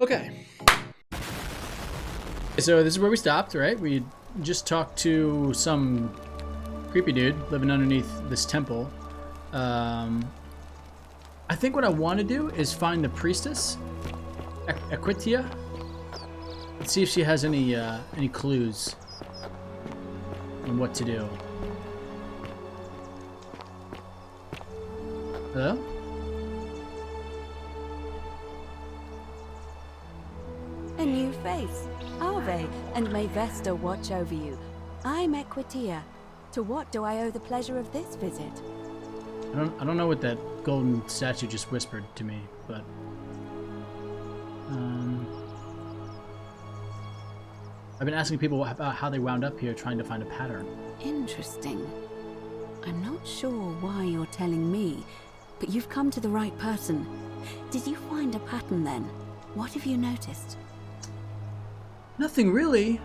Okay. So this is where we stopped, right? We just talked to some creepy dude living underneath this temple. I think what I want to do is find the priestess, Equitia. Let's see if she has any clues on what to do. Hello? A new face. Ave, and may Vesta watch over you. I'm Equitia. To what do I owe the pleasure of this visit? I don't know what that golden statue just whispered to me, but I've been asking people about how they wound up here trying to find a pattern. Interesting. I'm not sure why you're telling me, but you've come to the right person. Did you find a pattern then? What have you noticed? Nothing really.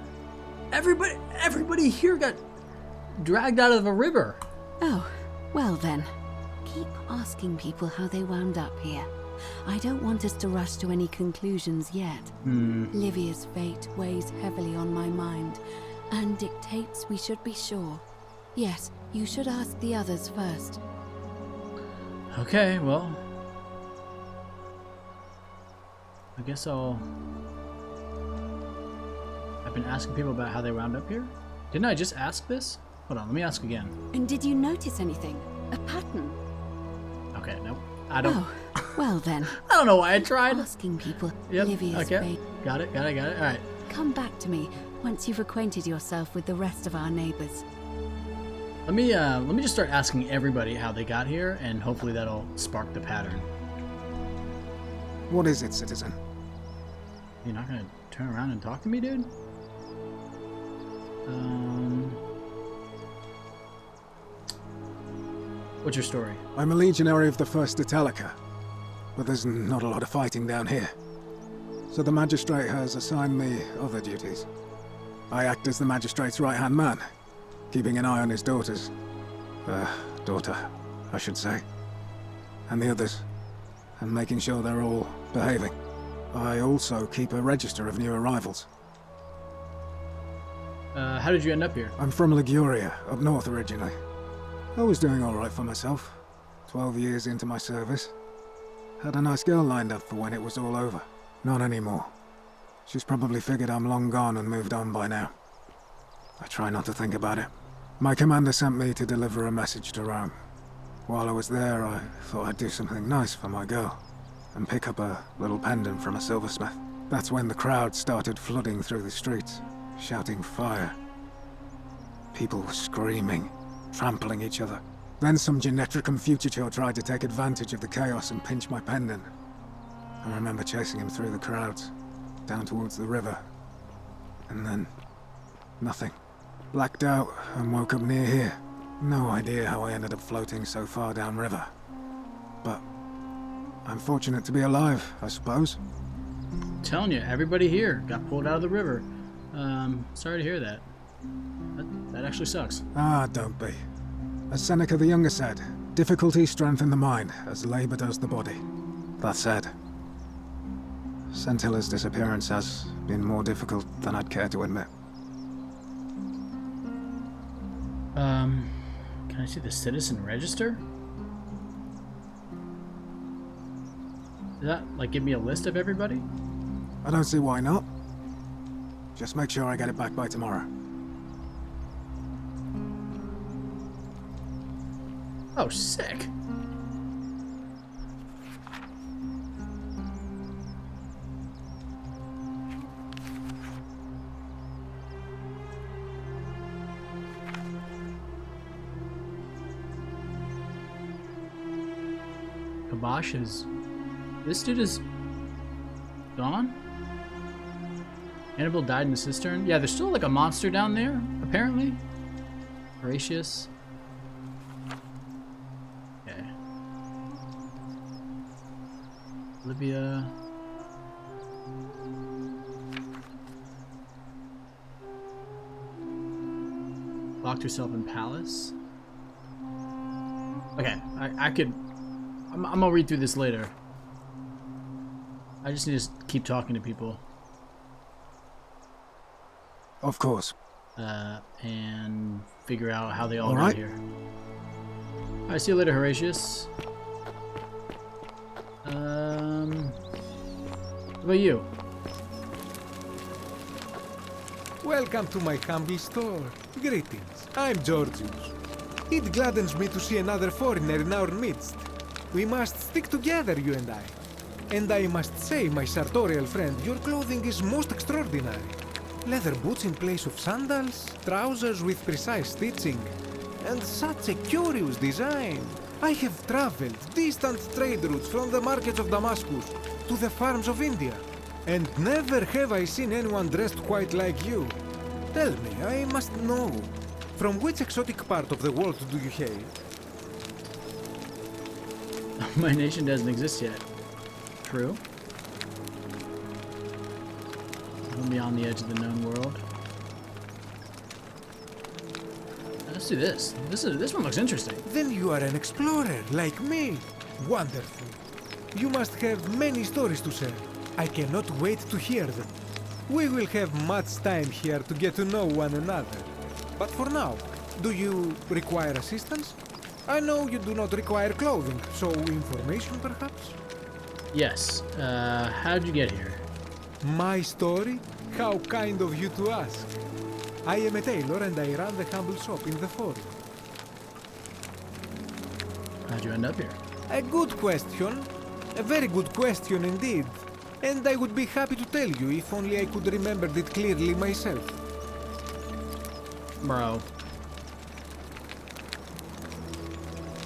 Everybody here got dragged out of a river. Oh, well then. Keep asking people how they wound up here. I don't want us to rush to any conclusions yet. Livia's fate weighs heavily on my mind and dictates we should be sure. Yes, you should ask the others first. Okay, well, I guess I've been asking people about how they wound up here. Didn't I just ask this? Hold on, let me ask again. And did you notice anything? A pattern? Okay, nope. I don't. Oh, well then. I don't know why I tried. Asking people. Yep. Livia's Okay. fate. Got it. All right. Come back to me once you've acquainted yourself with the rest of our neighbors. Let me just start asking everybody how they got here, and hopefully that'll spark the pattern. What is it, citizen? You're not gonna turn around and talk to me, dude? What's your story? I'm a legionary of the 1st Italica, but there's not a lot of fighting down here. So the magistrate has assigned me other duties. I act as the magistrate's right-hand man, keeping an eye on his daughters. Daughter, I should say. And the others, and making sure they're all behaving. I also keep a register of new arrivals. How did you end up here? I'm from Liguria, up north originally. I was doing all right for myself. 12 years into my service. Had a nice girl lined up for when it was all over. Not anymore. She's probably figured I'm long gone and moved on by now. I try not to think about it. My commander sent me to deliver a message to Rome. While I was there, I thought I'd do something nice for my girl, and pick up a little pendant from a silversmith. That's when the crowd started flooding through the streets, shouting fire. People were screaming, trampling each other. Then some Genetricum Fugitor tried to take advantage of the chaos and pinch my pendant. I remember chasing him through the crowds, down towards the river. And then, nothing. Blacked out and woke up near here. No idea how I ended up floating so far downriver. But I'm fortunate to be alive, I suppose. I'm telling you, everybody here got pulled out of the river. Sorry to hear that. That actually sucks. Ah, don't be. As Seneca the Younger said, difficulty strengthens the mind, as labor does the body. That said, Centilla's disappearance has been more difficult than I'd care to admit. Can I see the citizen register? Does that, like, give me a list of everybody? I don't see why not. Just make sure I get it back by tomorrow. Oh, sick. Kabosh is... This dude is... gone? Annabelle died in the cistern? Yeah, there's still like a monster down there, apparently. Horatius. Okay. Olivia. Locked herself in palace. Okay, I could... I'm gonna read through this later. I just need to keep talking to people. Of course. And figure out how they all All got right. here. Alright, see you later, Horatius. What about you? Welcome to my humble store. Greetings. I'm Georgius. It gladdens me to see another foreigner in our midst. We must stick together, you and I. And I must say, my sartorial friend, your clothing is most extraordinary. Leather boots in place of sandals, trousers with precise stitching, and such a curious design. I have traveled distant trade routes from the markets of Damascus to the farms of India, and never have I seen anyone dressed quite like you. Tell me, I must know, from which exotic part of the world do you hail? My nation doesn't exist yet. True. I'm beyond the edge of the known world. Let's do this. This one looks interesting. Then you are an explorer, like me. Wonderful. You must have many stories to share. I cannot wait to hear them. We will have much time here to get to know one another. But for now, do you require assistance? I know you do not require clothing, so information perhaps? Yes. How'd you get here? My story? How kind of you to ask. I am a tailor and I run the humble shop in the forum. How'd you end up here? A good question. A very good question indeed. And I would be happy to tell you if only I could remember it clearly myself. Bro.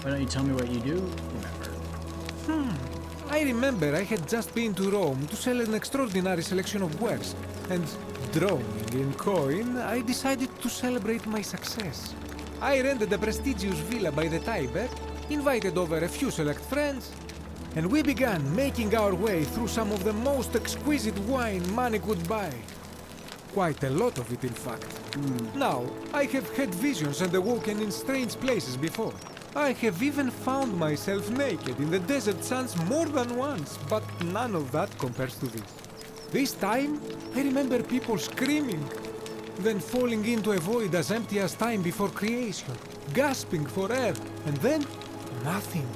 Why don't you tell me what you do? Remember. I remember I had just been to Rome to sell an extraordinary selection of wares, and droning in coin, I decided to celebrate my success. I rented a prestigious villa by the Tiber, invited over a few select friends, and we began making our way through some of the most exquisite wine money could buy. Quite a lot of it, in fact. Now, I have had visions and awoken in strange places before. I have even found myself naked in the desert sands more than once, but none of that compares to this. This time, I remember people screaming, then falling into a void as empty as time before creation, gasping for air, and then nothing.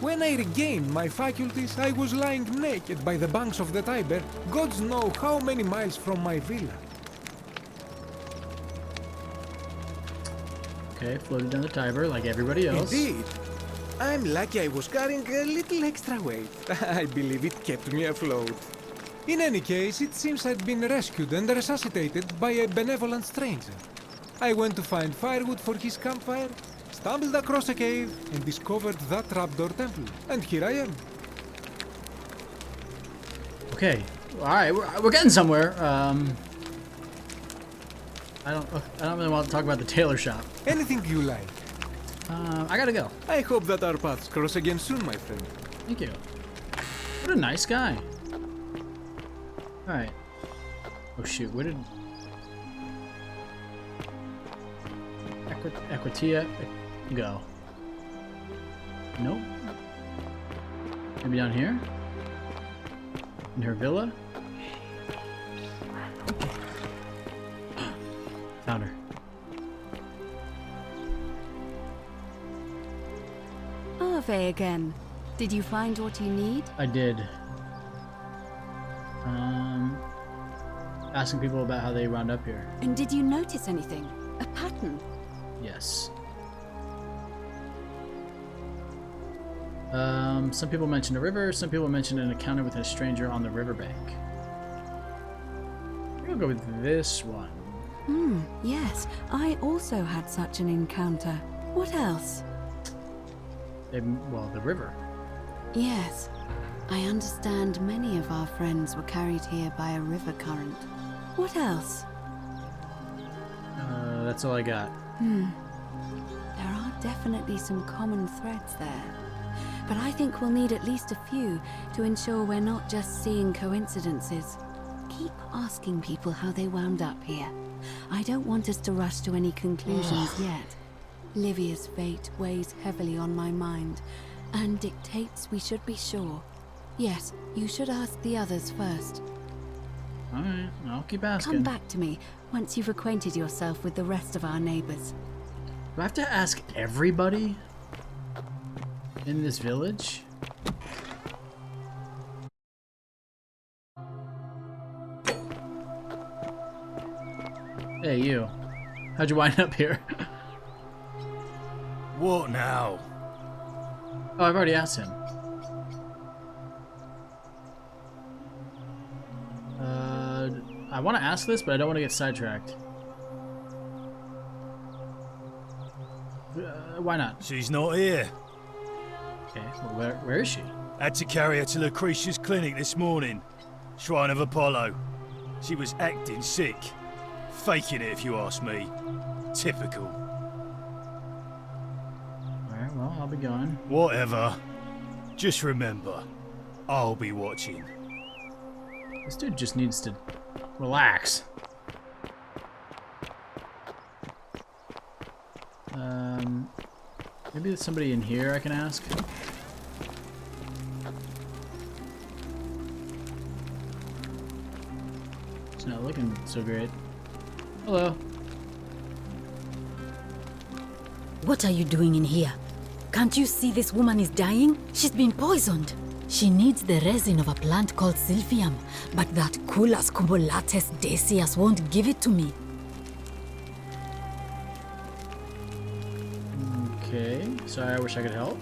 When I regained my faculties, I was lying naked by the banks of the Tiber, gods know how many miles from my villa. Okay, floated down the Tiber like everybody else. Indeed. I'm lucky I was carrying a little extra weight. I believe it kept me afloat. In any case, it seems I'd been rescued and resuscitated by a benevolent stranger. I went to find firewood for his campfire, stumbled across a cave, and discovered the Trapdoor Temple. And here I am. Okay. Alright, we're getting somewhere. I don't really want to talk about the tailor shop. Anything you like. I gotta go. I hope that our paths cross again soon, my friend. Thank you. What a nice guy. Alright. Oh shoot, where did... Equitia go? Nope. Maybe down here? In her villa? Found her. Ave again. Did you find what you need? I did. Asking people about how they wound up here. And did you notice anything? A pattern? Yes. Some people mentioned a river, some people mentioned an encounter with a stranger on the riverbank. I'll go with this one. Yes. I also had such an encounter. What else? Well, the river. Yes. I understand many of our friends were carried here by a river current. What else? That's all I got. There are definitely some common threads there. But I think we'll need at least a few to ensure we're not just seeing coincidences. Keep asking people how they wound up here. I don't want us to rush to any conclusions yet. Livia's fate weighs heavily on my mind and dictates we should be sure. Yes, you should ask the others first. Alright, I'll keep asking. Come back to me once you've acquainted yourself with the rest of our neighbors. Do I have to ask everybody in this village? Hey, you. How'd you wind up here? What now? Oh, I've already asked him. I want to ask this, but I don't want to get sidetracked. Why not? She's not here. Okay, well, where is she? Had to carry her to Lucretia's clinic this morning. Shrine of Apollo. She was acting sick. Faking it, if you ask me. Typical. Alright, well, I'll be going. Whatever. Just remember, I'll be watching. This dude just needs to relax. Maybe there's somebody in here I can ask. It's not looking so great. Hello. What are you doing in here? Can't you see this woman is dying? She's been poisoned. She needs the resin of a plant called Silphium, but that Culus cumbulatus decius won't give it to me. Okay, sorry, I wish I could help.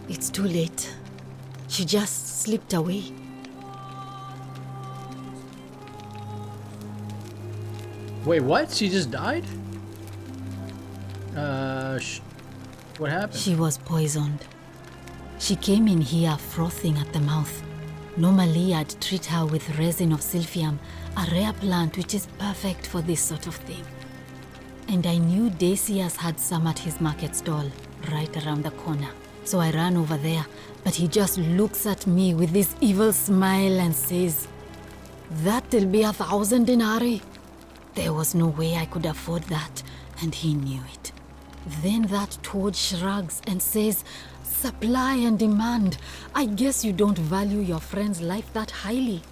It's too late. She just slipped away. Wait, what? She just died? What happened? She was poisoned. She came in here frothing at the mouth. Normally, I'd treat her with resin of Silphium, a rare plant which is perfect for this sort of thing. And I knew Decius had some at his market stall, right around the corner. So I ran over there, but he just looks at me with this evil smile and says, "That'll be 1,000 denarii." There was no way I could afford that, and he knew it. Then that toad shrugs and says, "Supply and demand. I guess you don't value your friend's life that highly."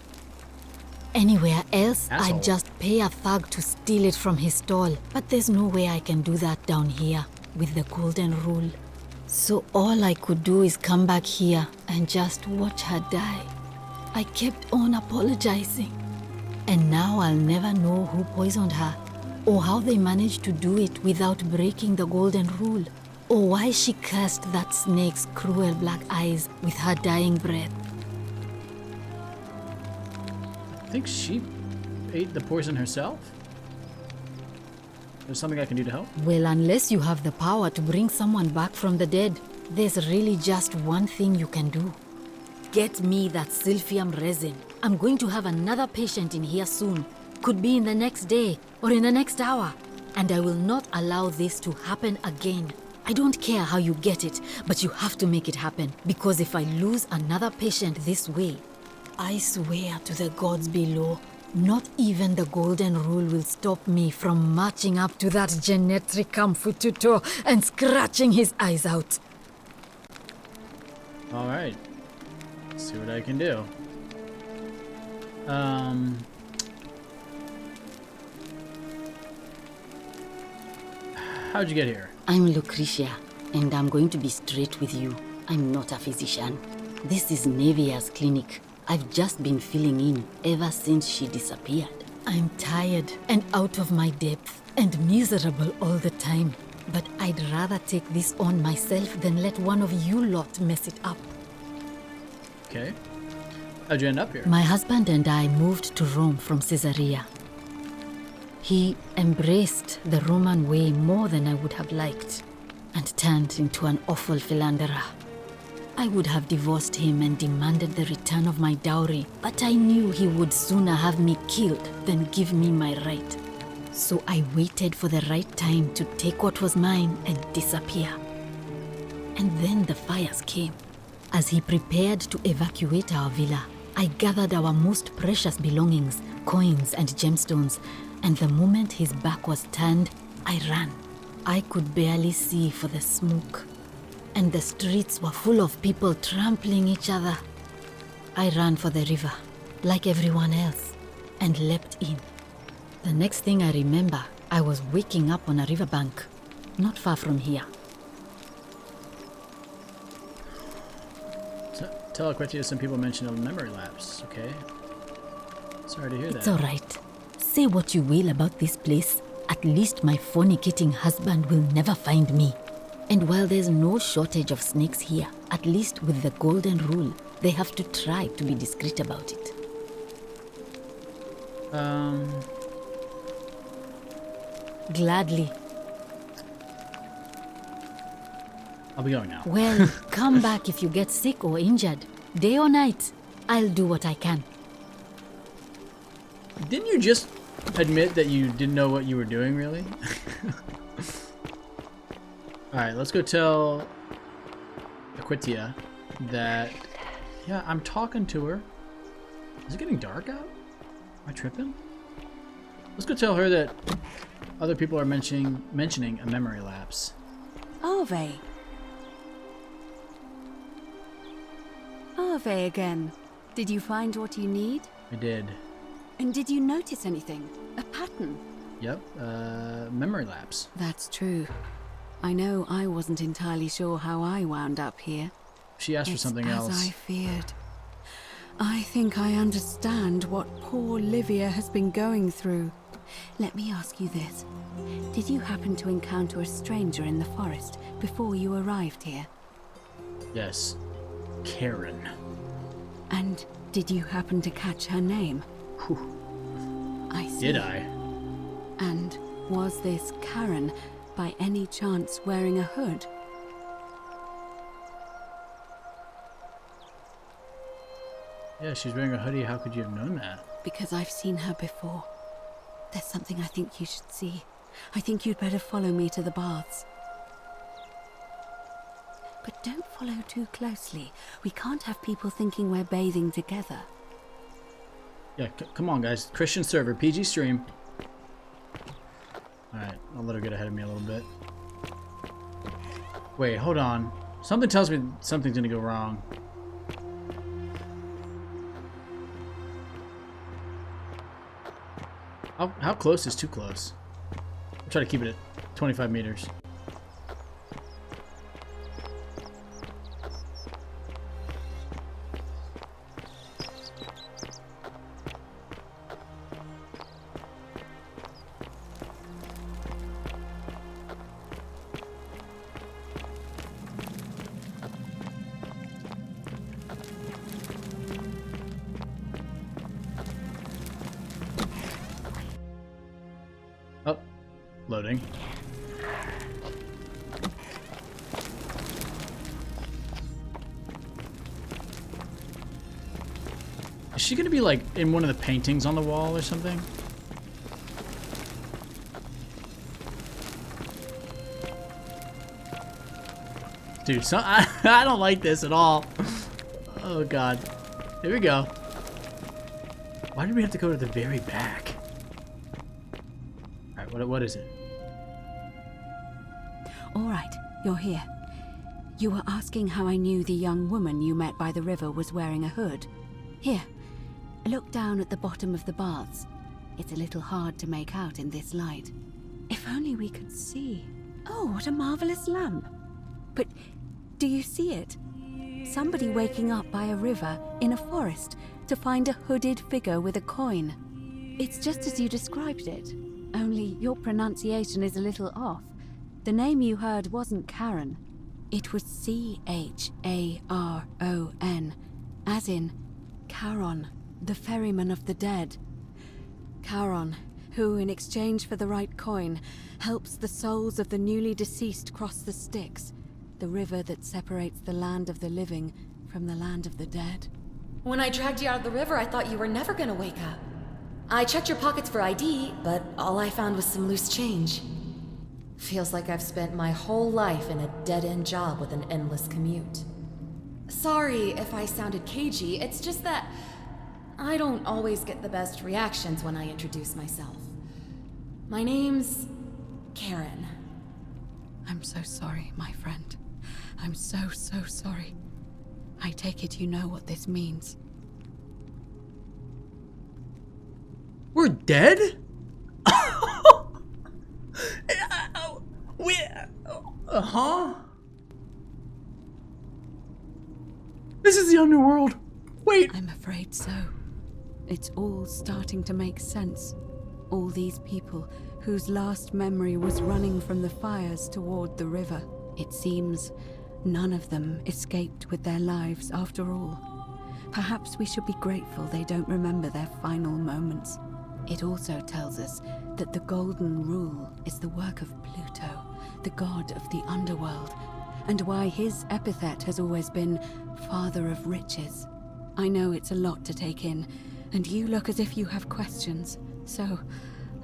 Anywhere else, Asshole. I'd just pay a thug to steal it from his stall. But there's no way I can do that down here, with the golden rule. So all I could do is come back here and just watch her die. I kept on apologizing. And now I'll never know who poisoned her, or how they managed to do it without breaking the golden rule, or why she cursed that snake's cruel black eyes with her dying breath. I think she ate the poison herself. There's something I can do to help? Well, unless you have the power to bring someone back from the dead, there's really just one thing you can do. Get me that Silphium resin. I'm going to have another patient in here soon. Could be in the next day or in the next hour. And I will not allow this to happen again. I don't care how you get it, but you have to make it happen. Because if I lose another patient this way, I swear to the gods below, not even the golden rule will stop me from marching up to that Genetricum Fututo and scratching his eyes out. Alright. Let's see what I can do. How'd you get here? I'm Lucretia, and I'm going to be straight with you. I'm not a physician. This is Nevia's clinic. I've just been filling in ever since she disappeared. I'm tired and out of my depth and miserable all the time. But I'd rather take this on myself than let one of you lot mess it up. Okay. How'd you end up here? My husband and I moved to Rome from Caesarea. He embraced the Roman way more than I would have liked and turned into an awful philanderer. I would have divorced him and demanded the return of my dowry, but I knew he would sooner have me killed than give me my right. So I waited for the right time to take what was mine and disappear. And then the fires came. As he prepared to evacuate our villa, I gathered our most precious belongings, coins and gemstones, and the moment his back was turned, I ran. I could barely see for the smoke. and the streets were full of people trampling each other. I ran for the river, like everyone else, and leapt in. The next thing I remember, I was waking up on a riverbank, not far from here. Tell Aquetia some people mentioned a memory lapse, okay? Sorry to hear that. It's all right. Say what you will about this place. At least my fornicating husband will never find me. And while there's no shortage of snakes here, at least with the golden rule, they have to try to be discreet about it. Gladly. I'll be going now. Well, come back if you get sick or injured. Day or night, I'll do what I can. Didn't you just admit that you didn't know what you were doing, really? Alright, let's go tell Aquetia that, yeah, I'm talking to her. Is it getting dark out? Am I tripping? Let's go tell her that other people are mentioning a memory lapse. Are they? Are they again? Did you find what you need? I did. And did you notice anything? A pattern? Yep, memory lapse. That's true. I know I wasn't entirely sure how I wound up here. She asked for something else. As I feared. I think I understand what poor Livia has been going through. Let me ask you this. Did you happen to encounter a stranger in the forest before you arrived here? Yes. Karen. And did you happen to catch her name? Whew. I see. Did I? And was this Karen by any chance wearing a hood? Yeah, she's wearing a hoodie. How could you have known that? Because I've seen her before. There's something I think you should see. I think you'd better follow me to the baths. But don't follow too closely. We can't have people thinking we're bathing together. Yeah, come on, guys. Christian server, PG stream. Alright, I'll let her get ahead of me a little bit. Wait, hold on. Something tells me something's gonna go wrong. How close is too close? I'll try to keep it at 25 meters. Oh, loading. Is she gonna be like in one of the paintings on the wall or something? Dude, I don't like this at all. Oh god. Here we go. Why did we have to go to the very back? Alright, what is it? All right, you're here. You were asking how I knew the young woman you met by the river was wearing a hood. Here, look down at the bottom of the baths. It's a little hard to make out in this light. If only we could see. Oh, what a marvelous lamp. But do you see it? Somebody waking up by a river in a forest to find a hooded figure with a coin. It's just as you described it, only your pronunciation is a little off. The name you heard wasn't Karen. It was C-H-A-R-O-N, as in Charon, the ferryman of the dead. Charon, who, in exchange for the right coin, helps the souls of the newly deceased cross the Styx, the river that separates the land of the living from the land of the dead. When I dragged you out of the river, I thought you were never gonna wake up. I checked your pockets for ID, but all I found was some loose change. Feels like I've spent my whole life in a dead-end job with an endless commute. Sorry if I sounded cagey, it's just that I don't always get the best reactions when I introduce myself. My name's Karen. I'm so sorry, my friend. I'm so sorry. I take it you know what this means. We're dead? Huh? This is the underworld. Wait. I'm afraid so. It's all starting to make sense. All these people whose last memory was running from the fires toward the river. It seems none of them escaped with their lives after all. Perhaps we should be grateful they don't remember their final moments. It also tells us that the Golden Rule is the work of Pluto, the god of the underworld, and why his epithet has always been Father of Riches. I know it's a lot to take in, and you look as if you have questions, so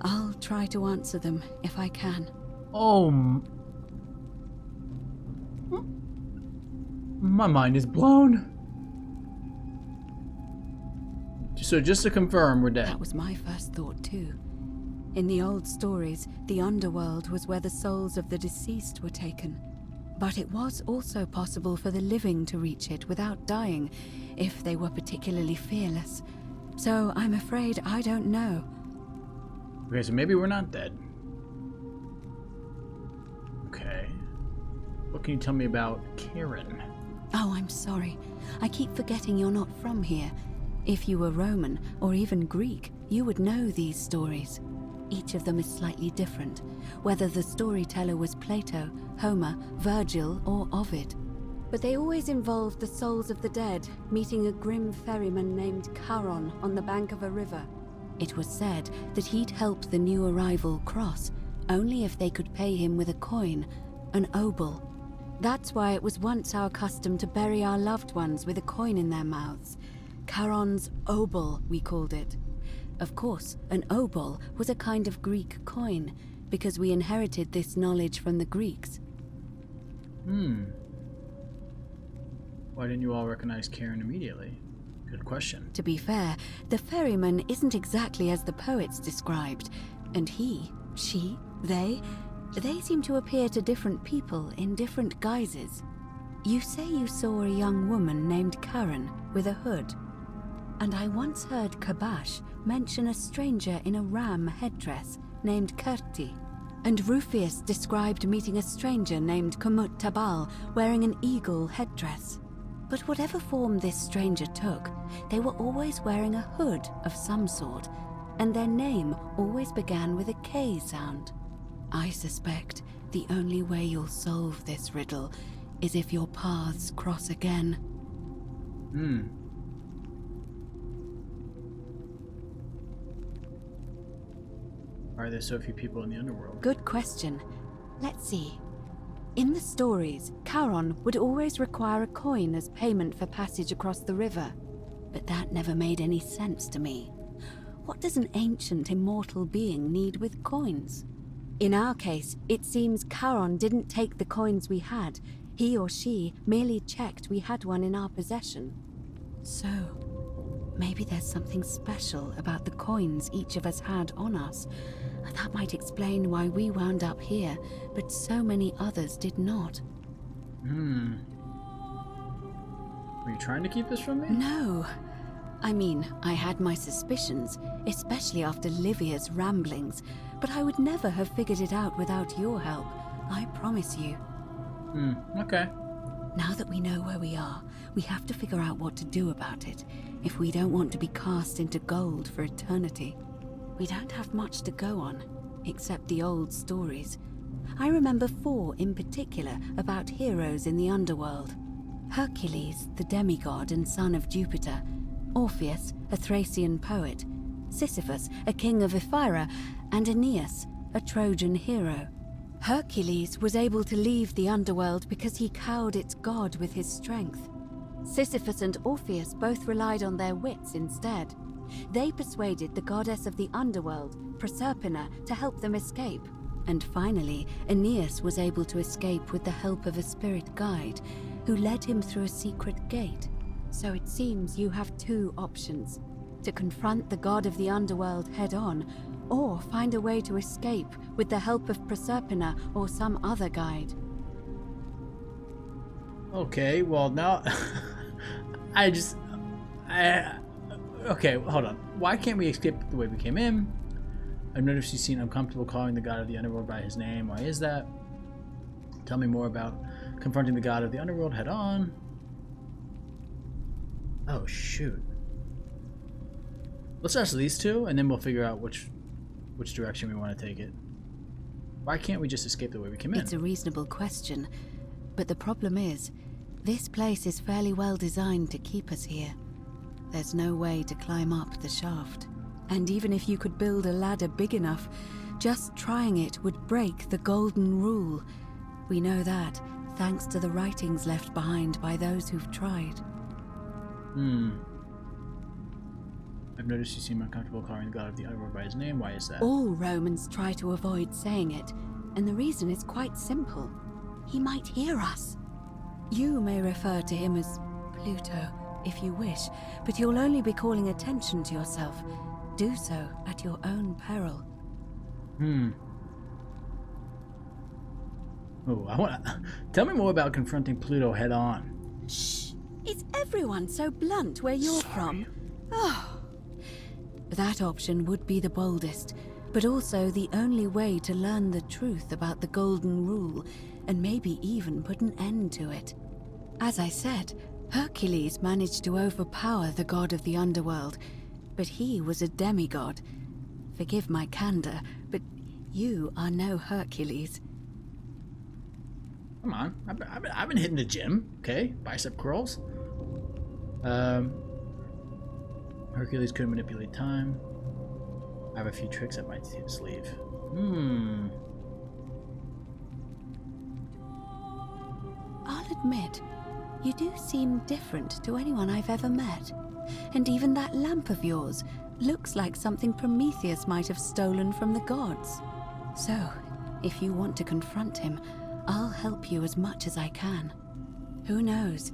I'll try to answer them if I can. Oh, my mind is blown. So just to confirm, we're dead. That was my first thought too. In the old stories, the underworld was where the souls of the deceased were taken. But it was also possible for the living to reach it without dying, if they were particularly fearless. So I'm afraid I don't know. Okay, so maybe we're not dead. Okay. What can you tell me about Karen? Oh, I'm sorry. I keep forgetting you're not from here. If you were Roman, or even Greek, you would know these stories. Each of them is slightly different, whether the storyteller was Plato, Homer, Virgil, or Ovid. But they always involved the souls of the dead meeting a grim ferryman named Charon on the bank of a river. It was said that he'd help the new arrival cross, only if they could pay him with a coin, an obol. That's why it was once our custom to bury our loved ones with a coin in their mouths. Charon's obol, we called it. Of course, an obol was a kind of Greek coin, because we inherited this knowledge from the Greeks. Why didn't you all recognize Karen immediately? Good question. To be fair, the ferryman isn't exactly as the poets described, and he, she, they seem to appear to different people in different guises. You say you saw a young woman named Karen with a hood. And I once heard Kabash mention a stranger in a ram headdress named Kerti. And Rufius described meeting a stranger named Kumut Tabal wearing an eagle headdress. But whatever form this stranger took, they were always wearing a hood of some sort, and their name always began with a K sound. I suspect the only way you'll solve this riddle is if your paths cross again. Why are there so few people in the underworld? Good question. Let's see. In the stories, Charon would always require a coin as payment for passage across the river. But that never made any sense to me. What does an ancient immortal being need with coins? In our case, it seems Charon didn't take the coins we had. He or she merely checked we had one in our possession. So, maybe there's something special about the coins each of us had on us. That might explain why we wound up here, but so many others did not. Were you trying to keep this from me? No. I mean, I had my suspicions, especially after Livia's ramblings, but I would never have figured it out without your help. I promise you. Okay. Now that we know where we are, we have to figure out what to do about it, if we don't want to be cast into gold for eternity. We don't have much to go on, except the old stories. I remember 4 in particular about heroes in the underworld. Hercules, the demigod and son of Jupiter. Orpheus, a Thracian poet. Sisyphus, a king of Ephyra. And Aeneas, a Trojan hero. Hercules was able to leave the underworld because he cowed its god with his strength. Sisyphus and Orpheus both relied on their wits instead. They persuaded the goddess of the underworld, Proserpina, to help them escape. And finally, Aeneas was able to escape with the help of a spirit guide, who led him through a secret gate. So it seems you have 2 options: to confront the god of the underworld head-on, or find a way to escape with the help of Proserpina or some other guide. Okay, well now okay, hold on. Why can't we escape the way we came in? I've noticed you seem uncomfortable calling the god of the underworld by his name. Why is that? Tell me more about confronting the god of the underworld head on. Oh shoot. Let's ask these two and then we'll figure out which direction we want to take it. Why can't we just escape the way we came in? It's a reasonable question, but the problem is, this place is fairly well designed to keep us here. There's no way to climb up the shaft. And even if you could build a ladder big enough, just trying it would break the golden rule. We know that, thanks to the writings left behind by those who've tried. I've noticed you seem uncomfortable calling the god of the underworld by his name. Why is that? All Romans try to avoid saying it, and the reason is quite simple. He might hear us. You may refer to him as Pluto, if you wish, but you'll only be calling attention to yourself. Do so at your own peril. Oh, tell me more about confronting Pluto head on. Shh! Is everyone so blunt where you're from? Oh. That option would be the boldest, but also the only way to learn the truth about the Golden Rule, and maybe even put an end to it. As I said, Hercules managed to overpower the god of the underworld, but he was a demigod. Forgive my candor, but you are no Hercules. Come on, I've been hitting the gym, okay? Bicep curls. Hercules couldn't manipulate time. I have a few tricks up my sleeve. I'll admit, you do seem different to anyone I've ever met. And even that lamp of yours looks like something Prometheus might have stolen from the gods. So, if you want to confront him, I'll help you as much as I can. Who knows?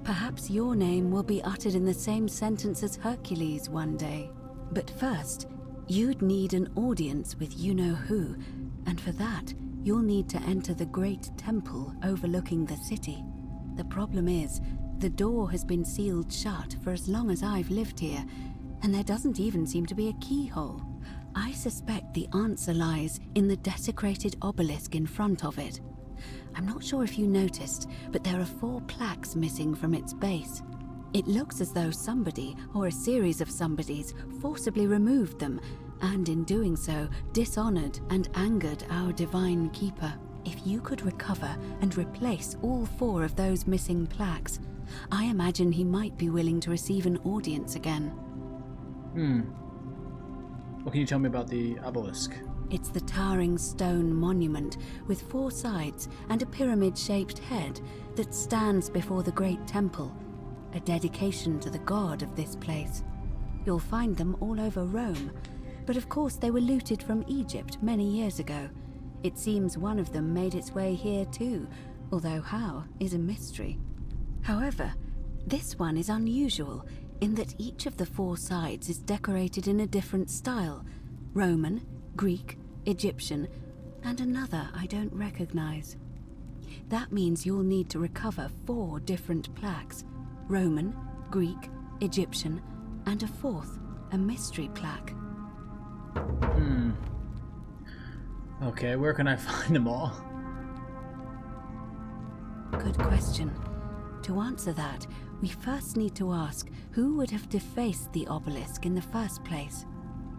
Perhaps your name will be uttered in the same sentence as Hercules one day. But first, you'd need an audience with you-know-who, and for that, you'll need to enter the great temple overlooking the city. The problem is, the door has been sealed shut for as long as I've lived here, and there doesn't even seem to be a keyhole. I suspect the answer lies in the desecrated obelisk in front of it. I'm not sure if you noticed, but there are 4 plaques missing from its base. It looks as though somebody, or a series of somebodies, forcibly removed them, and in doing so, dishonored and angered our divine keeper. If you could recover and replace all 4 of those missing plaques, I imagine he might be willing to receive an audience again. What can you tell me about the obelisk? It's the towering stone monument with 4 sides and a pyramid-shaped head that stands before the great temple, a dedication to the god of this place. You'll find them all over Rome, but of course they were looted from Egypt many years ago. It seems one of them made its way here too, although how is a mystery. However, this one is unusual in that each of the 4 sides is decorated in a different style: Roman, Greek, Egyptian, and another I don't recognize. That means you'll need to recover 4 different plaques: Roman, Greek, Egyptian, and a 4th, a mystery plaque. Okay, where can I find them all? Good question. To answer that, we first need to ask who would have defaced the obelisk in the first place.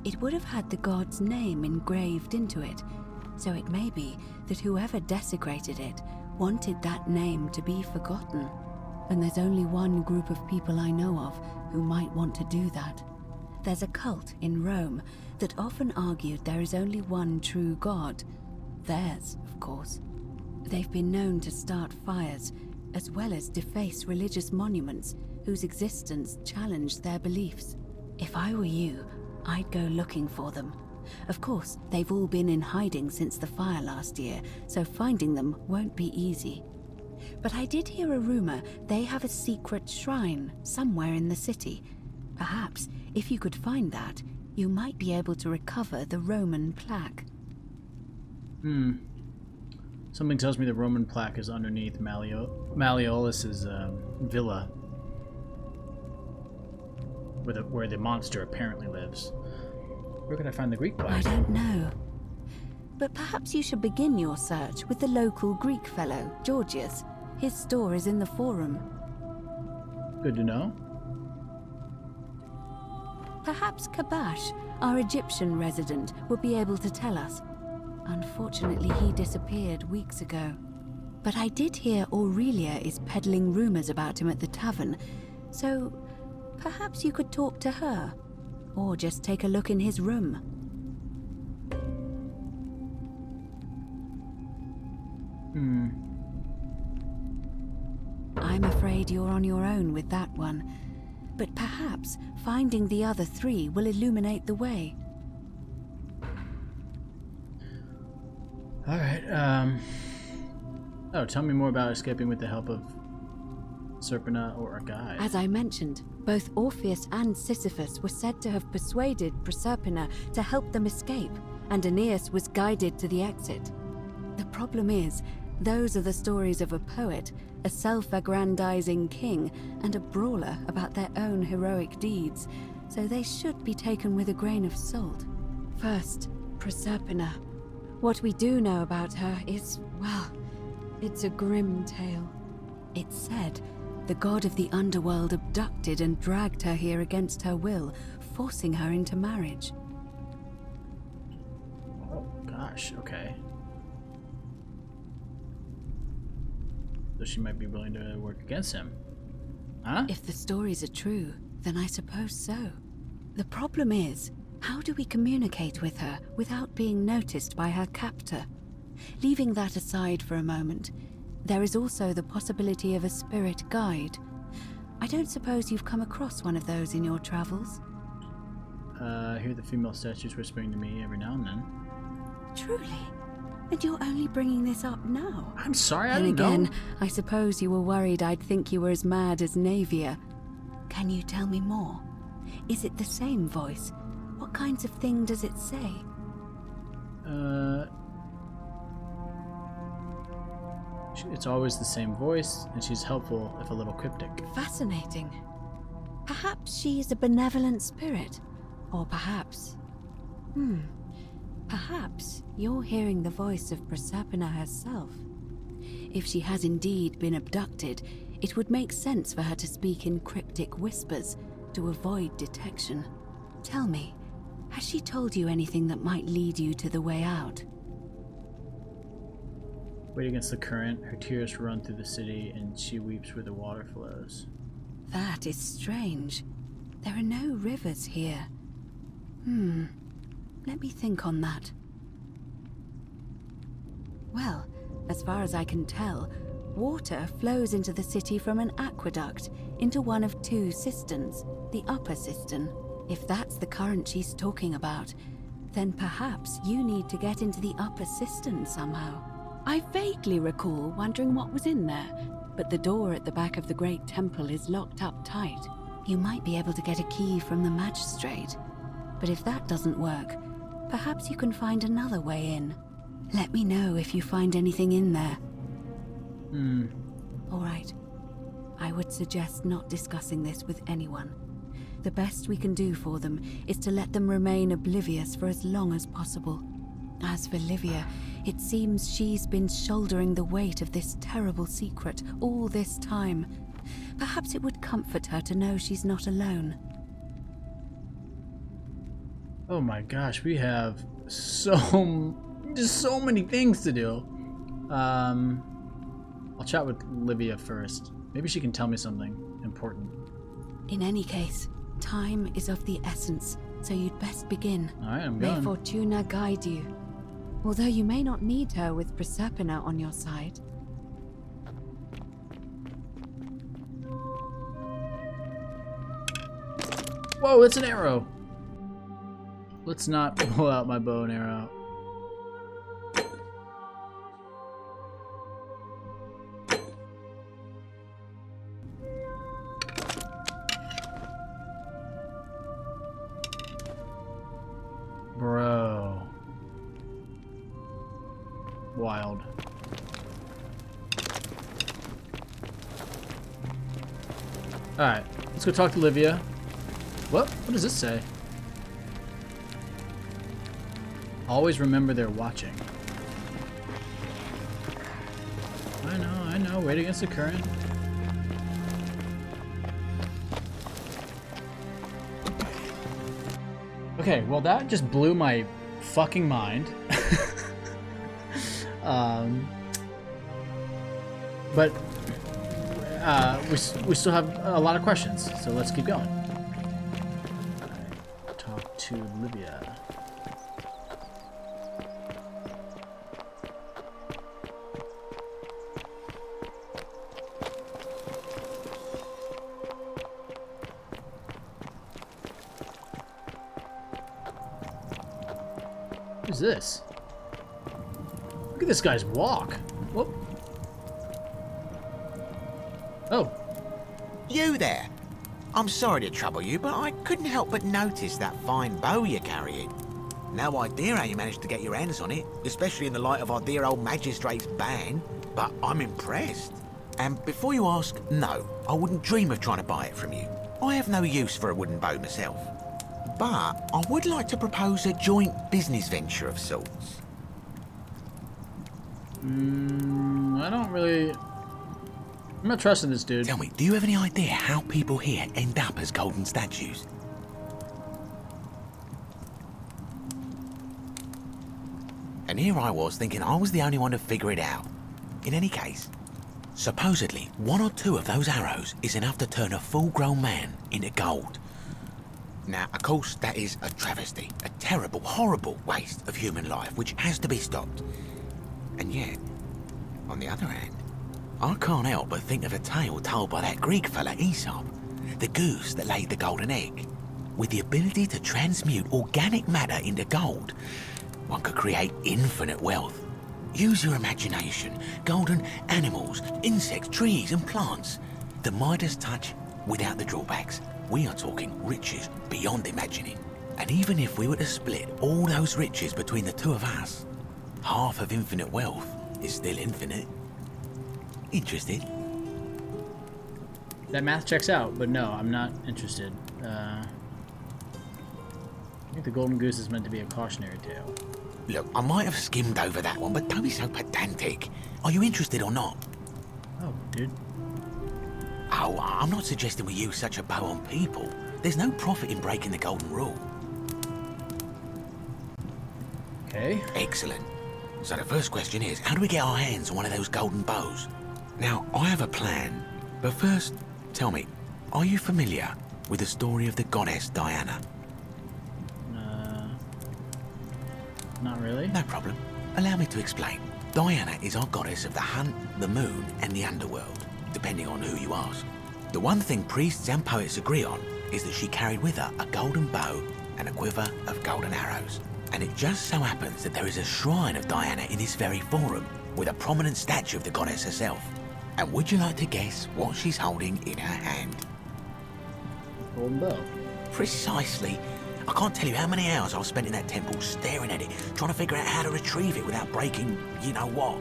It would have had the god's name engraved into it, so it may be that whoever desecrated it wanted that name to be forgotten. And there's only one group of people I know of who might want to do that. There's a cult in Rome that often argued there is only one true god. Theirs, of course. They've been known to start fires, as well as deface religious monuments whose existence challenged their beliefs. If I were you, I'd go looking for them. Of course, they've all been in hiding since the fire last year, so finding them won't be easy. But I did hear a rumor they have a secret shrine somewhere in the city. Perhaps, if you could find that, you might be able to recover the Roman plaque. Something tells me the Roman plaque is underneath Malleolus's villa, where the monster apparently lives. Where can I find the Greek plaque? I don't know. But perhaps you should begin your search with the local Greek fellow, Georgius. His store is in the forum. Good to know. Perhaps Kabash, our Egyptian resident, would be able to tell us. Unfortunately, he disappeared weeks ago. But I did hear Aurelia is peddling rumors about him at the tavern, so perhaps you could talk to her, or just take a look in his room. I'm afraid you're on your own with that one, but perhaps finding the other three will illuminate the way. Alright, oh, tell me more about escaping with the help of Serpina or a guide. As I mentioned, both Orpheus and Sisyphus were said to have persuaded Proserpina to help them escape, and Aeneas was guided to the exit. The problem is, those are the stories of a poet, a self-aggrandizing king, and a brawler about their own heroic deeds, so they should be taken with a grain of salt. First, Proserpina. What we do know about her is, well, it's a grim tale. It's said the god of the underworld abducted and dragged her here against her will, forcing her into marriage. Oh, gosh, okay. So she might be willing to work against him. Huh? If the stories are true, then I suppose so. The problem is, how do we communicate with her without being noticed by her captor? Leaving that aside for a moment, there is also the possibility of a spirit guide. I don't suppose you've come across one of those in your travels? I hear the female statues whispering to me every now and then. Truly? And you're only bringing this up now? I'm sorry, I Then didn't again, know. I suppose you were worried I'd think you were as mad as Navia. Can you tell me more? Is it the same voice? What kinds of thing does it say? It's always the same voice, and she's helpful if a little cryptic. Fascinating. Perhaps she is a benevolent spirit. Or perhaps... Perhaps you're hearing the voice of Proserpina herself. If she has indeed been abducted, it would make sense for her to speak in cryptic whispers to avoid detection. Tell me, has she told you anything that might lead you to the way out? Wait against the current, her tears run through the city, and she weeps where the water flows. That is strange. There are no rivers here. Let me think on that. Well, as far as I can tell, water flows into the city from an aqueduct into one of two cisterns, the upper cistern. If that's the current she's talking about, then perhaps you need to get into the upper cistern somehow. I vaguely recall wondering what was in there, but the door at the back of the great temple is locked up tight. You might be able to get a key from the magistrate, but if that doesn't work, perhaps you can find another way in. Let me know if you find anything in there. All right. I would suggest not discussing this with anyone. The best we can do for them is to let them remain oblivious for as long as possible. As for Livia, it seems she's been shouldering the weight of this terrible secret all this time. Perhaps it would comfort her to know she's not alone. Oh my gosh, we have just so many things to do. I'll chat with Livia first. Maybe she can tell me something important. In any case, time is of the essence, so you'd best begin. Alright, I'm May going. Fortuna guide you. Although you may not need her with Proserpina on your side. Whoa, it's an arrow! Let's not pull out my bow and arrow. Bro. Wild. Alright, let's go talk to Livia. What does this say? Always remember they're watching. I know. Wait against the current. Okay, well that just blew my fucking mind. But we still have a lot of questions, so let's keep going. Talk to Livia. Who's this? Look at this guy's walk. Whoop. Oh. You there! I'm sorry to trouble you, but I couldn't help but notice that fine bow you're carrying. No idea how you managed to get your hands on it, especially in the light of our dear old magistrate's ban, but I'm impressed. And before you ask, no, I wouldn't dream of trying to buy it from you. I have no use for a wooden bow myself. But I would like to propose a joint business venture of sorts. I don't really... I'm not trusting this dude. Tell me, do you have any idea how people here end up as golden statues? And here I was thinking I was the only one to figure it out. In any case, supposedly 1 or 2 of those arrows is enough to turn a full-grown man into gold. Now, of course, that is a travesty, a terrible, horrible waste of human life, which has to be stopped. And yet, on the other hand, I can't help but think of a tale told by that Greek fella Aesop, the goose that laid the golden egg. With the ability to transmute organic matter into gold, one could create infinite wealth. Use your imagination, golden animals, insects, trees and plants. The Midas touch without the drawbacks. We are talking riches beyond imagining. And even if we were to split all those riches between the 2 of us, half of infinite wealth is still infinite. Interested? That math checks out, but no, I'm not interested. I think the golden goose is meant to be a cautionary tale. Look, I might have skimmed over that one, but don't be so pedantic. Are you interested or not? Oh, dude. Oh, I'm not suggesting we use such a bow on people. There's no profit in breaking the golden rule. Okay. Excellent. So the first question is, how do we get our hands on one of those golden bows? Now, I have a plan, but first, tell me, are you familiar with the story of the goddess Diana? Not really. No problem. Allow me to explain. Diana is our goddess of the hunt, the moon, and the underworld, depending on who you ask. The one thing priests and poets agree on is that she carried with her a golden bow and a quiver of golden arrows. And it just so happens that there is a shrine of Diana in this very forum, with a prominent statue of the goddess herself. And would you like to guess what she's holding in her hand? Golden bow. Precisely. I can't tell you how many hours I've spent in that temple staring at it, trying to figure out how to retrieve it without breaking you-know-what.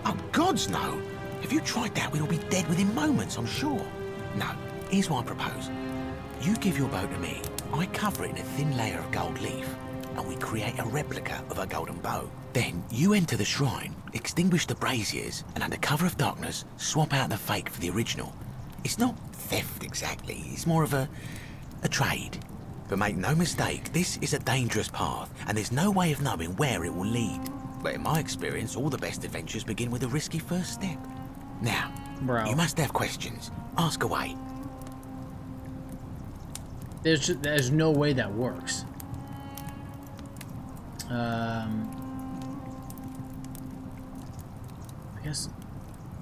Oh, gods no! If you tried that, we'd all be dead within moments, I'm sure. No, here's what I propose. You give your bow to me, I cover it in a thin layer of gold leaf, and we create a replica of a golden bow. Then you enter the shrine, extinguish the braziers, and under cover of darkness, swap out the fake for the original. It's not theft exactly, it's more of a trade. But make no mistake, this is a dangerous path, and there's no way of knowing where it will lead. But in my experience, all the best adventures begin with a risky first step. Now, Bro. You must have questions. Ask away. There's no way that works. I guess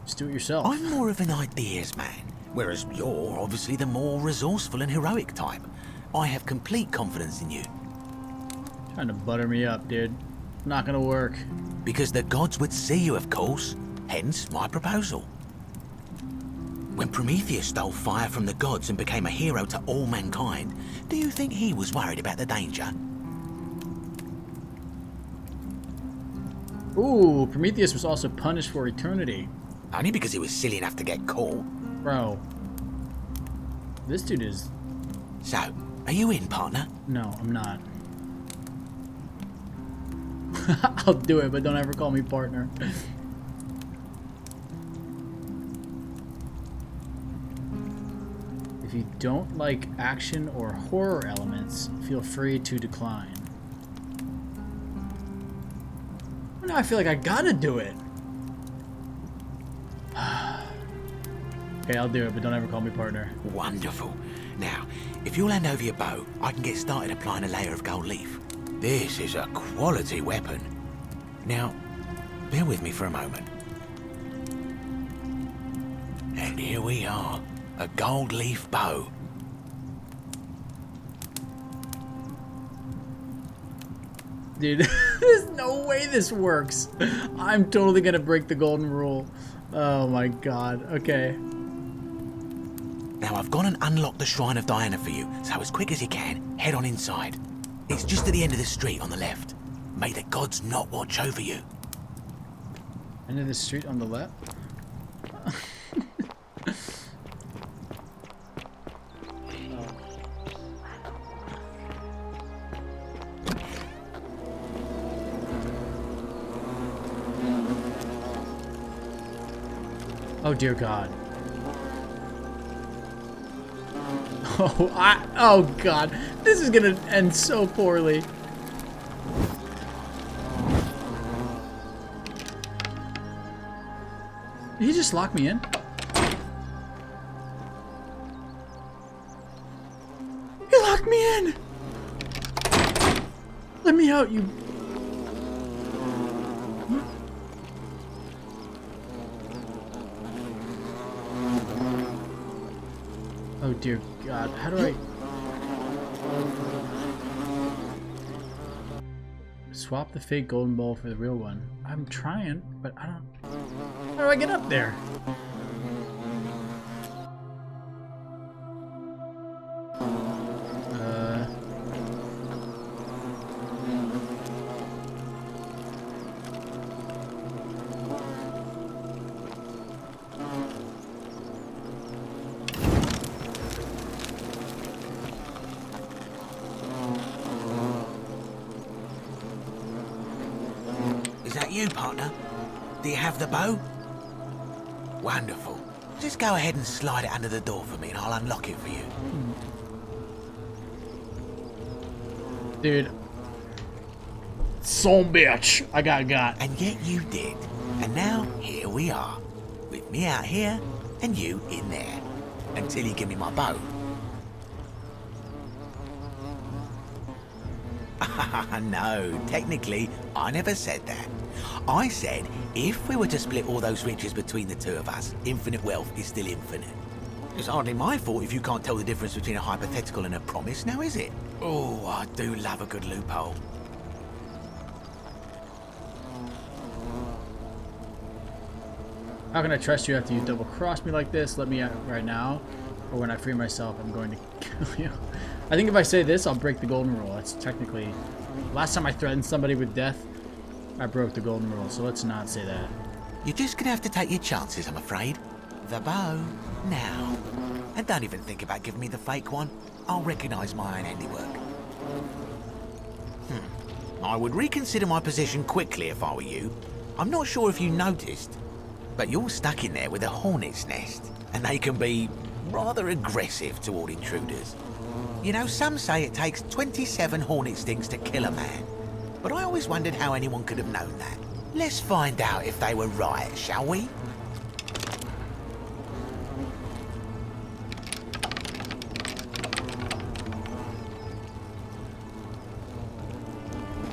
just do it yourself. I'm more of an ideas man, whereas you're obviously the more resourceful and heroic type. I have complete confidence in you. Trying to butter me up, dude. Not gonna work. Because the gods would see you, of course. Hence my proposal. When Prometheus stole fire from the gods and became a hero to all mankind, do you think he was worried about the danger? Ooh, Prometheus was also punished for eternity. Only because he was silly enough to get caught. Bro. This dude is... So, are you in, partner? No, I'm not. I'll do it, but don't ever call me partner. If you don't like action or horror elements, feel free to decline. Well, now I feel like I gotta do it. Okay, I'll do it, but don't ever call me partner. Wonderful. Now, if you'll hand over your bow, I can get started applying a layer of gold leaf. This is a quality weapon. Now, bear with me for a moment. And here we are, a gold leaf bow. Dude, there's no way this works. I'm totally gonna break the golden rule. Oh my god. Okay. Now I've gone and unlocked the Shrine of Diana for you, so as quick as you can, head on inside. It's just at the end of the street on the left. May the gods not watch over you. End of the street on the left? Oh dear God. Oh God. This is gonna end so poorly. Did he just lock me in? He locked me in! Let me out, you... Oh dear God, how do I... Swap the fake golden bowl for the real one. I'm trying, but I don't... How do I get up there? Is that you, partner? Do you have the bow? Wonderful. Just go ahead and slide it under the door for me and I'll unlock it for you. Dude. Son bitch. I got. And yet you did. And now, here we are. With me out here and you in there. Until you give me my bow. No, technically, I never said that. I said, if we were to split all those riches between the two of us, infinite wealth is still infinite. It's hardly my fault if you can't tell the difference between a hypothetical and a promise, now is it? Oh, I do love a good loophole. How can I trust you after you double-cross me like this? Let me out right now. Or when I free myself, I'm going to kill you. I think if I say this, I'll break the golden rule. That's technically... Last time I threatened somebody with death, I broke the golden rule, so let's not say that. You're just gonna have to take your chances, I'm afraid. The bow, now. And don't even think about giving me the fake one. I'll recognise my own handiwork. I would reconsider my position quickly if I were you. I'm not sure if you noticed, but you're stuck in there with a hornet's nest, and they can be rather aggressive toward intruders. You know, some say it takes 27 hornet stings to kill a man, but I always wondered how anyone could have known that. Let's find out if they were right, shall we?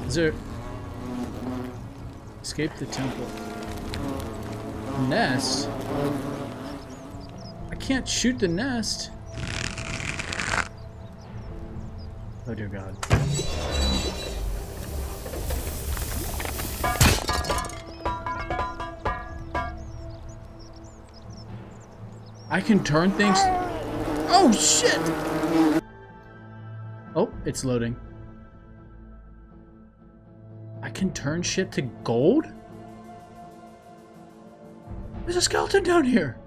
Is there... Escape the temple. Nest? I can't shoot the nest. Oh dear God. I can turn things... Oh shit! Oh, it's loading. I can turn shit to gold? There's a skeleton down here.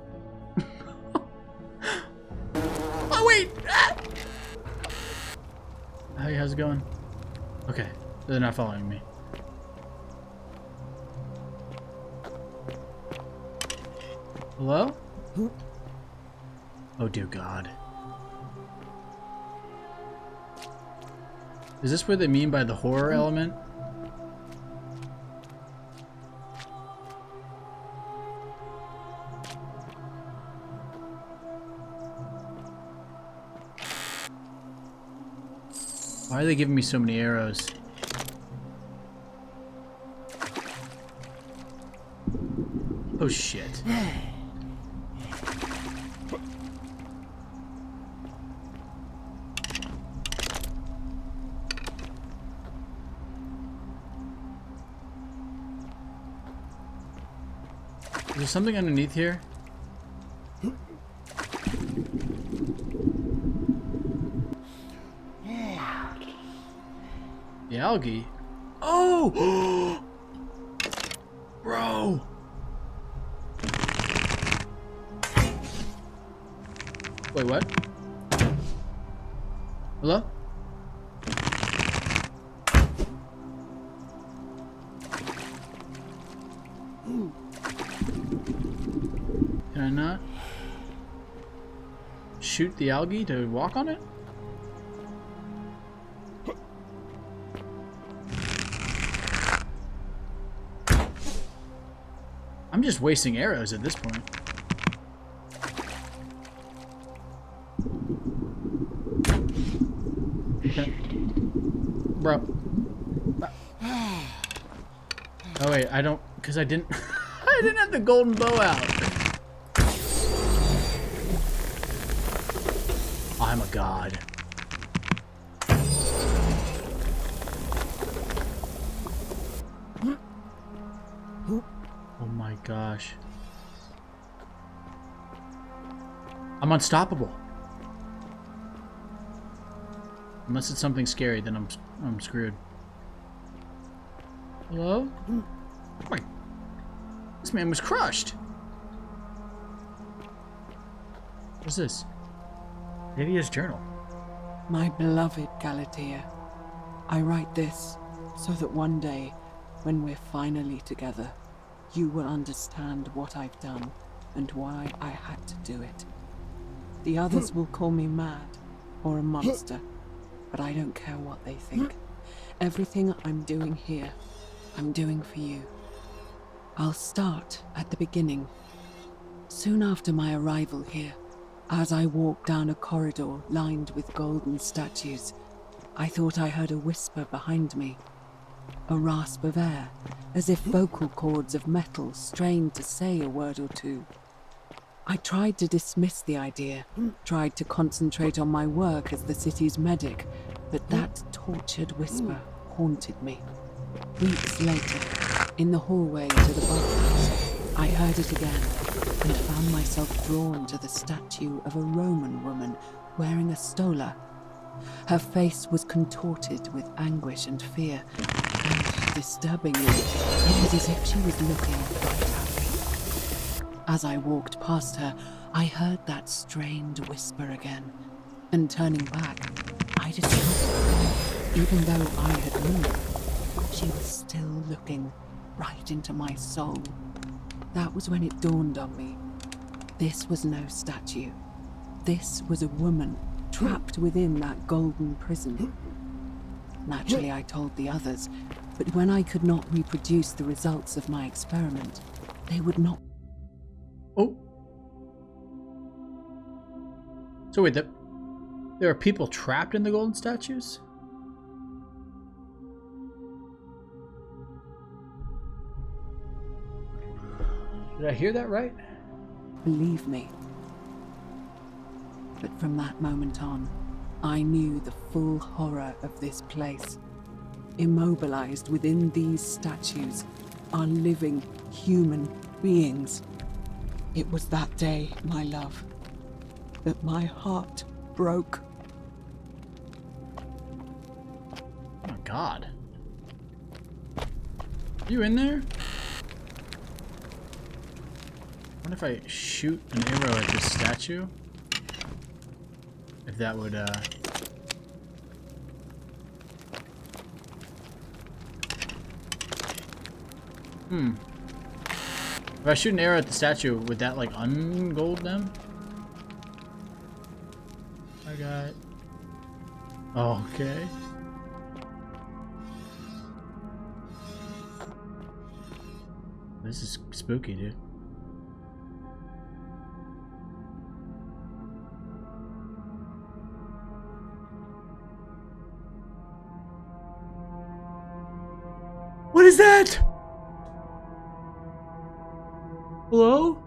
Hey, how's it going? Okay, they're not following me. Hello? Oh dear God. Is this what they mean by the horror element? Why are they giving me so many arrows? Oh shit. Is there something underneath here? The algae? Oh! Bro! Wait, what? Hello? Can I not shoot the algae to walk on it? I'm just wasting arrows at this point. Okay. Bro. Oh wait, I don't, because I didn't I didn't have the golden bow out. I'm a god. Oh my gosh. I'm unstoppable. Unless it's something scary, then I'm screwed. Hello? Oh my, this man was crushed. What's this? Lydia's journal. My beloved Galatea, I write this so that one day, when we're finally together, you will understand what I've done and why I had to do it. The others will call me mad or a monster, but I don't care what they think. Everything I'm doing here, I'm doing for you. I'll start at the beginning. Soon after my arrival here, as I walked down a corridor lined with golden statues, I thought I heard a whisper behind me. A rasp of air, as if vocal cords of metal strained to say a word or two. I tried to dismiss the idea, tried to concentrate on my work as the city's medic, but that tortured whisper haunted me. Weeks later, in the hallway to the bathhouse, I heard it again and found myself drawn to the statue of a Roman woman wearing a stola. Her face was contorted with anguish and fear, and disturbingly, it was as if she was looking right at me. As I walked past her, I heard that strained whisper again, and turning back, I discovered, even though I had moved, she was still looking right into my soul. That was when it dawned on me. This was no statue. This was a woman trapped within that golden prison. Naturally, I told the others, but when I could not reproduce the results of my experiment, they would not. Oh. So wait, there are people trapped in the golden statues? Did I hear that right? Believe me. But from that moment on, I knew the full horror of this place. Immobilized within these statues are living human beings. It was that day, my love, that my heart broke. Oh my god. You in there? I wonder if I shoot an arrow at this statue, if that would If I shoot an arrow at the statue, would that like ungold them? I got. Oh, okay. This is spooky, dude. What is that? Hello?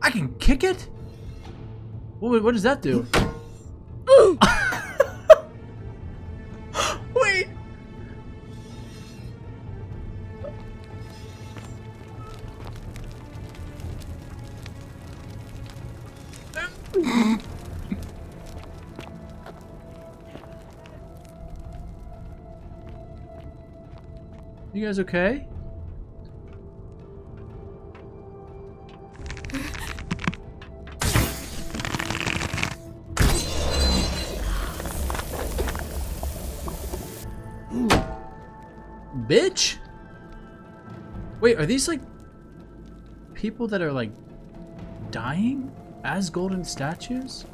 I can kick it? What does that do? Wait. You guys okay? Bitch? Wait, are these like people that are like dying as golden statues?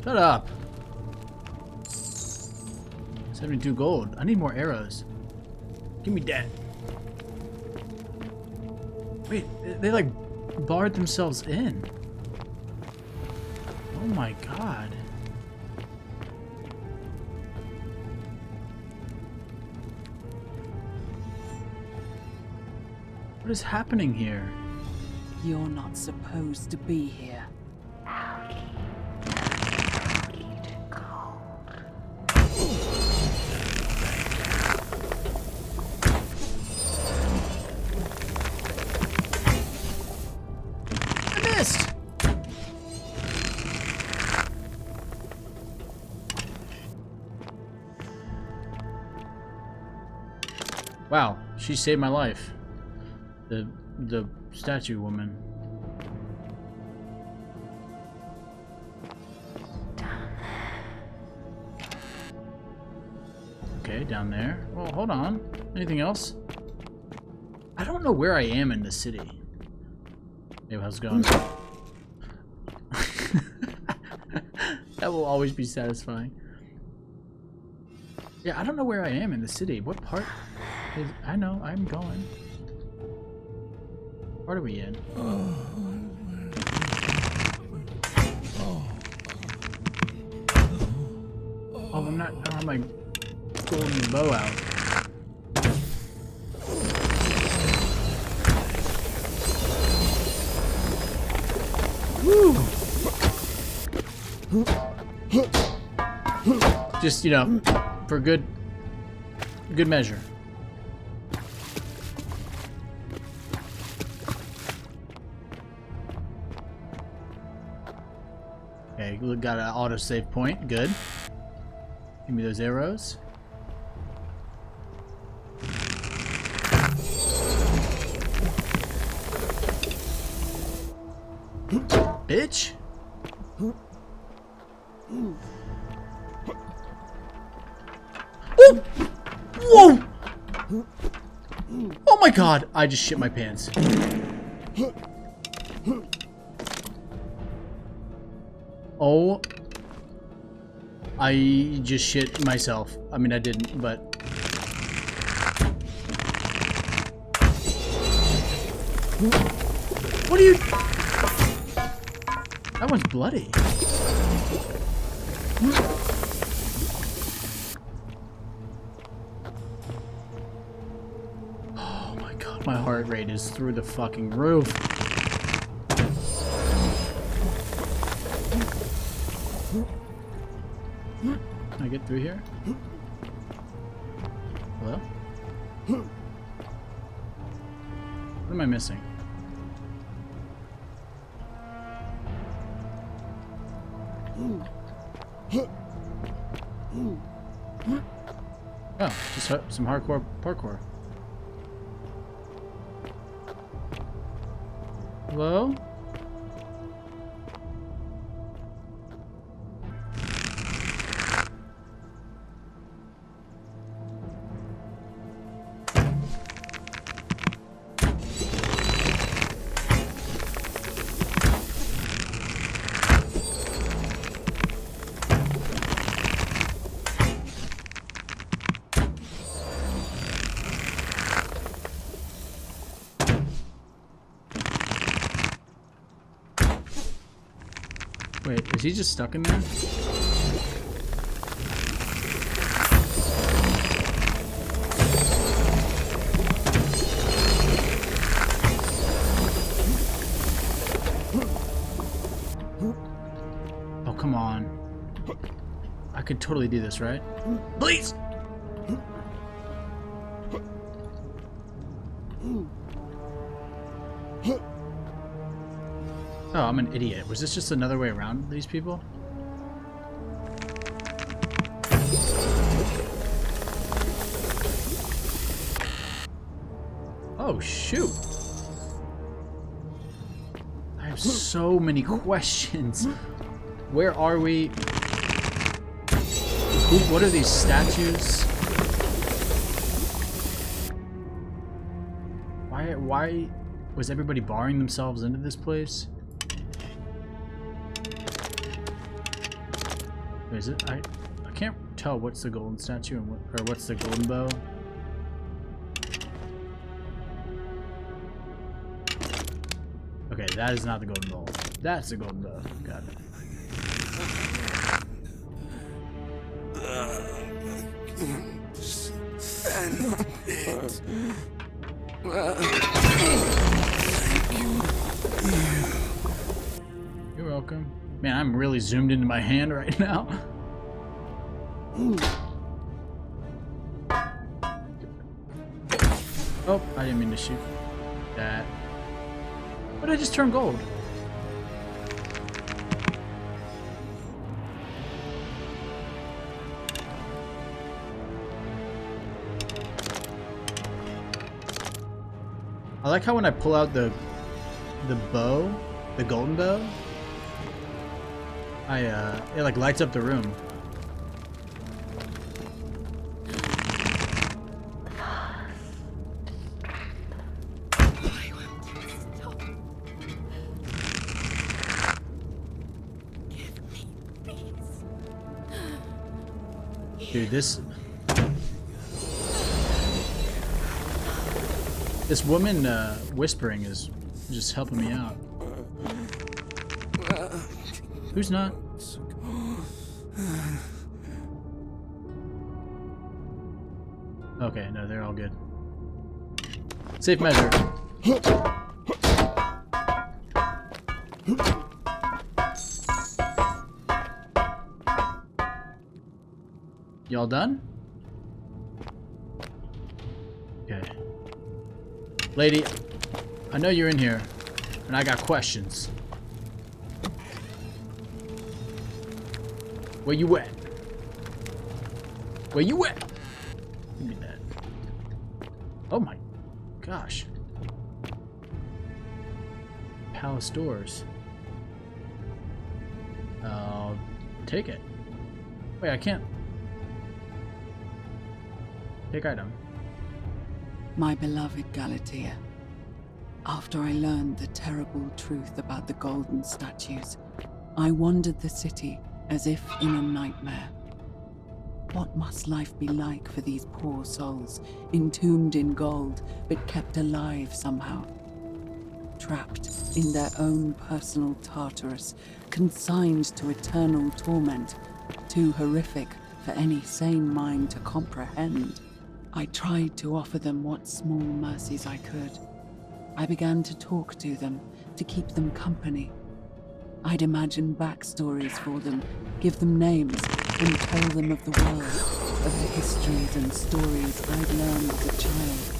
Shut up. 72 gold. I need more arrows. Give me that. Wait, they like barred themselves in. Oh my god. What is happening here? You're not supposed to be here. I missed! Wow, she saved my life. The statue woman. Okay, down there. Well, hold on. Anything else? I don't know where I am in the city. Hey, how's it going? That will always be satisfying. Yeah, I don't know where I am in the city. What part? I know, I'm going. What part are we in? Oh, I'm not. I don't have my golden bow out. Woo! Just, you know, for good measure. Okay, got an autosave point. Good. Give me those arrows. Bitch! Oh! Whoa! Oh my god! I just shit my pants. Oh. I just shit myself. I mean, I didn't, but... What are you... That one's bloody. Oh my god, my heart rate is through the fucking roof. Can I get through here? missing? Oh, just some hardcore parkour. Hello? Wait, is he just stuck in there? Oh, come on. I could totally do this, right? Please! Oh, I'm an idiot. Was this just another way around these people? Oh, shoot. I have so many questions. Where are we? What are these statues? Why was everybody barring themselves into this place? Is it? I can't tell what's the golden statue and what's the golden bow. Okay, that is not the golden bow. That's the golden bow. Got it. You're welcome. Man, I'm really zoomed into my hand right now. Oh, I didn't mean to shoot that. What did I just turn gold? I like how when I pull out the bow, the golden bow, it like lights up the room. Dude, this woman whispering is just helping me out. Who's not? Okay, no, they're all good. Safe measure. Y'all done? Okay. Lady, I know you're in here, and I got questions. Where you at? Where you at? Give me that. Oh my gosh. Palace doors. I'll take it. Wait, I can't. Take item. My beloved Galatea, after I learned the terrible truth about the golden statues, I wandered the city as if in a nightmare. What must life be like for these poor souls, entombed in gold, but kept alive somehow? Trapped in their own personal Tartarus, consigned to eternal torment, too horrific for any sane mind to comprehend. I tried to offer them what small mercies I could. I began to talk to them, to keep them company. I'd imagine backstories for them, give them names, and tell them of the world, of the histories and stories I'd learned as a child.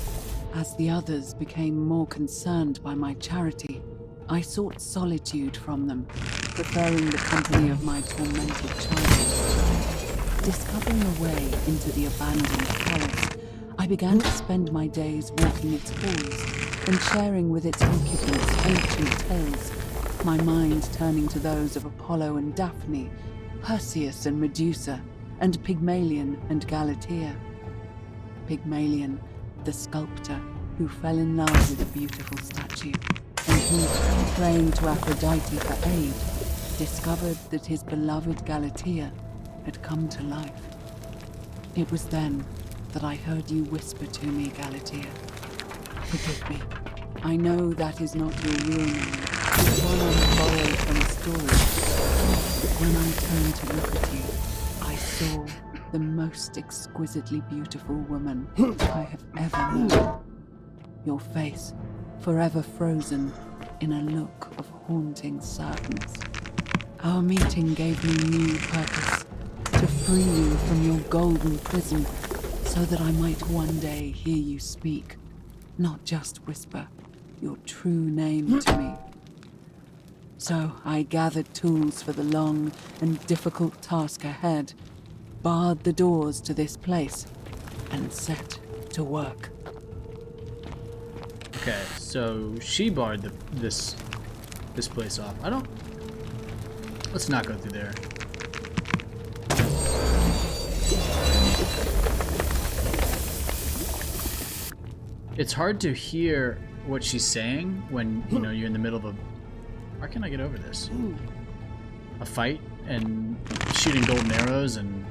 As the others became more concerned by my charity, I sought solitude from them, preferring the company of my tormented child. Discovering a way into the abandoned palace, I began to spend my days walking its halls and sharing with its occupants ancient tales, my mind turning to those of Apollo and Daphne, Perseus and Medusa, and Pygmalion and Galatea. Pygmalion, the sculptor who fell in love with a beautiful statue, and who, praying to Aphrodite for aid, discovered that his beloved Galatea had come to life. It was then that I heard you whisper to me, Galatea. Forgive me. I know that is not your real name. It's one I borrowed from a story. But when I turned to look at you, I saw the most exquisitely beautiful woman I have ever known. Your face, forever frozen in a look of haunting sadness. Our meeting gave me new purpose, to free you from your golden prison, so that I might one day hear you speak, not just whisper your true name to me. So I gathered tools for the long and difficult task ahead, barred the doors to this place, and set to work. Okay, so she barred this place off. Let's not go through there. It's hard to hear what she's saying when, you're in the middle of a... Why can't I get over this? A fight and shooting golden arrows and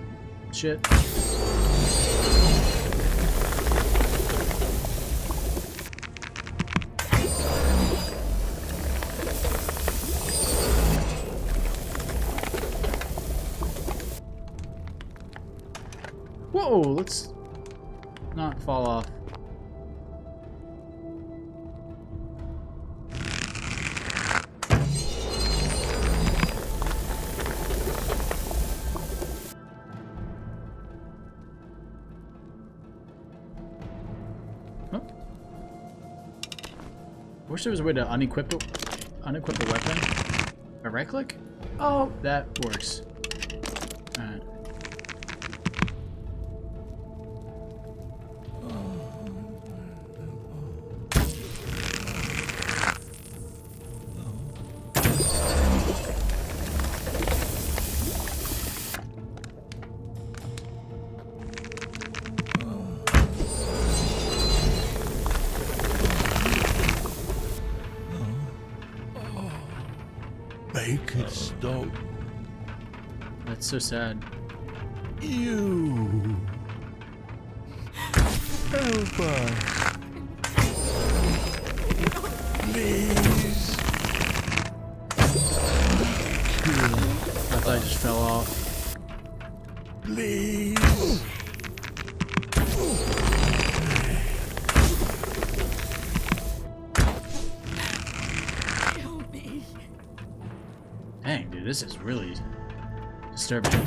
shit. Whoa, let's not fall off. I wish there was a way to unequip a weapon. A right click? Oh, that works. Alright. Make it stop. That's so sad. You. Help us. Please. I thought I just fell off. Please. Dang, dude, this is really disturbing.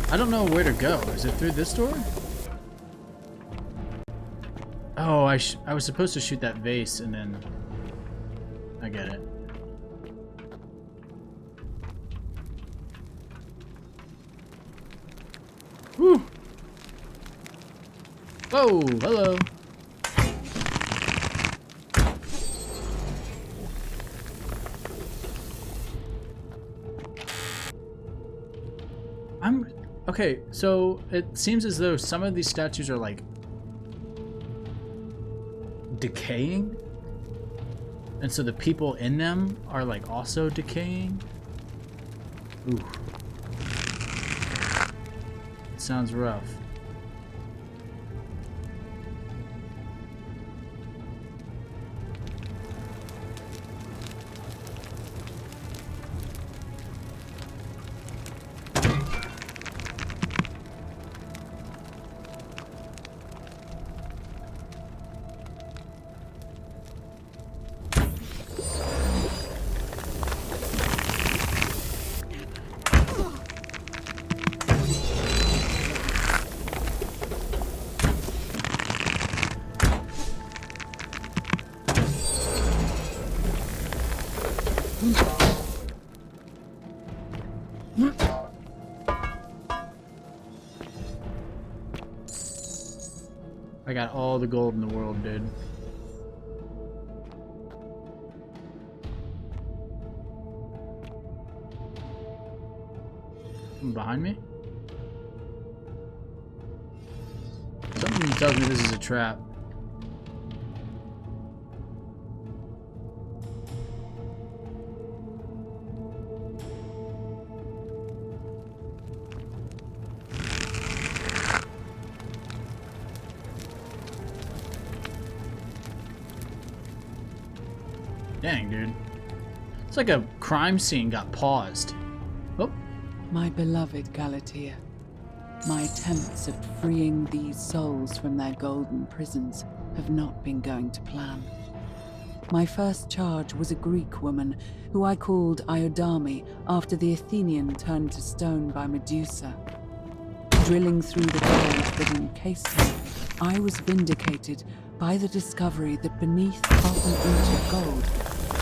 I don't know where to go. Is it through this door? Oh, I was supposed to shoot that vase and then... I get it. Whew! Whoa, hello. Okay, so it seems as though some of these statues are like decaying, and so the people in them are like also decaying. Ooh, it sounds rough. I got all the gold in the world, dude. Behind me? Something tells me this is a trap. Dang, dude. It's like a crime scene got paused. Oh. My beloved Galatea, my attempts at freeing these souls from their golden prisons have not been going to plan. My first charge was a Greek woman who I called Iodame after the Athenian turned to stone by Medusa. Drilling through the gold that encased her, I was vindicated by the discovery that beneath half an inch of gold,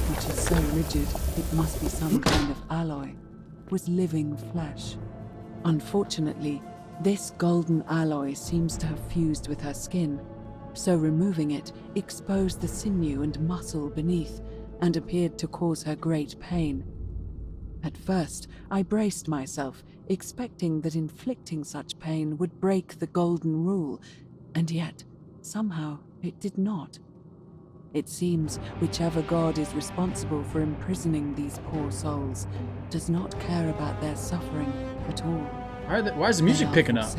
which is so rigid it must be some kind of alloy, was living flesh. Unfortunately, this golden alloy seems to have fused with her skin, so removing it exposed the sinew and muscle beneath and appeared to cause her great pain. At first, I braced myself, expecting that inflicting such pain would break the golden rule, and yet, somehow, it did not. It seems whichever god is responsible for imprisoning these poor souls does not care about their suffering at all. Why is the music picking up?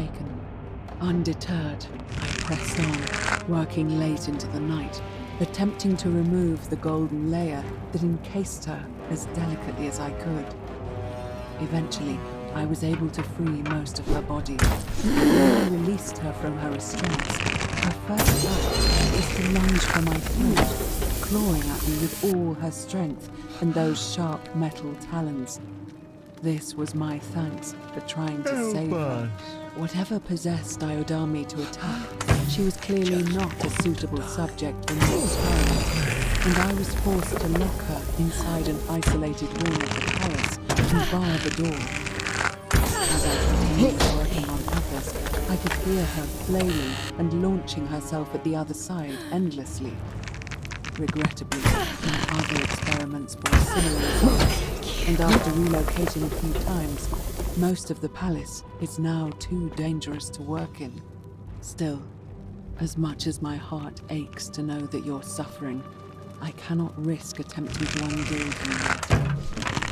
Undeterred, I pressed on, working late into the night, attempting to remove the golden layer that encased her as delicately as I could. Eventually, I was able to free most of her body. When I released her from her restraints, her first act was to lunge for my throat, clawing at me with all her strength and those sharp metal talons. This was my thanks for trying to save her. Whatever possessed Iodame to attack, she was clearly not a suitable subject for my experiment, and I was forced to lock her inside an isolated wing of the palace and bar the door. As I continued working on others, I could hear her flailing and launching herself at the other side endlessly. Regrettably, my other experiments bore similar results, and after relocating a few times, most of the palace is now too dangerous to work in. Still, as much as my heart aches to know that you're suffering, I cannot risk attempting to undo you.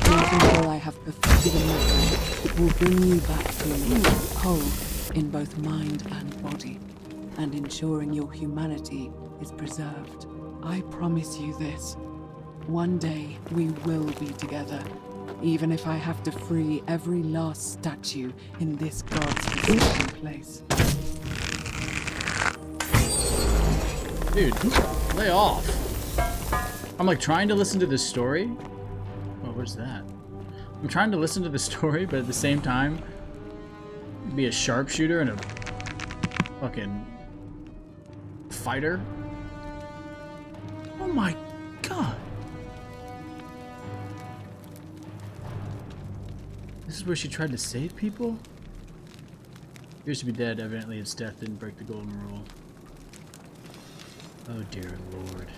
Not until I have perfected a method that will bring you back to me, whole in both mind and body, and ensuring your humanity is preserved. I promise you this. One day we will be together, even if I have to free every last statue in this god's forsaken place. Dude, lay off. I'm like trying to listen to this story. Oh, what's that? I'm trying to listen to the story, but at the same time, be a sharpshooter and a fucking fighter. Oh my god. This is where she tried to save people? Appears to be dead. Evidently its death didn't break the golden rule. Oh dear lord.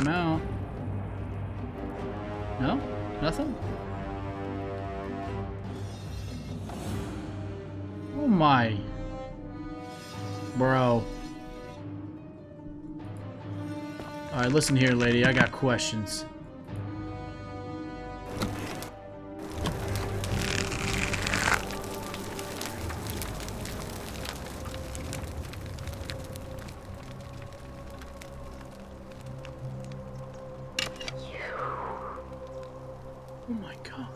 No. No? Nothing? Oh my. Bro. Alright, listen here, lady. I got questions. Oh my god.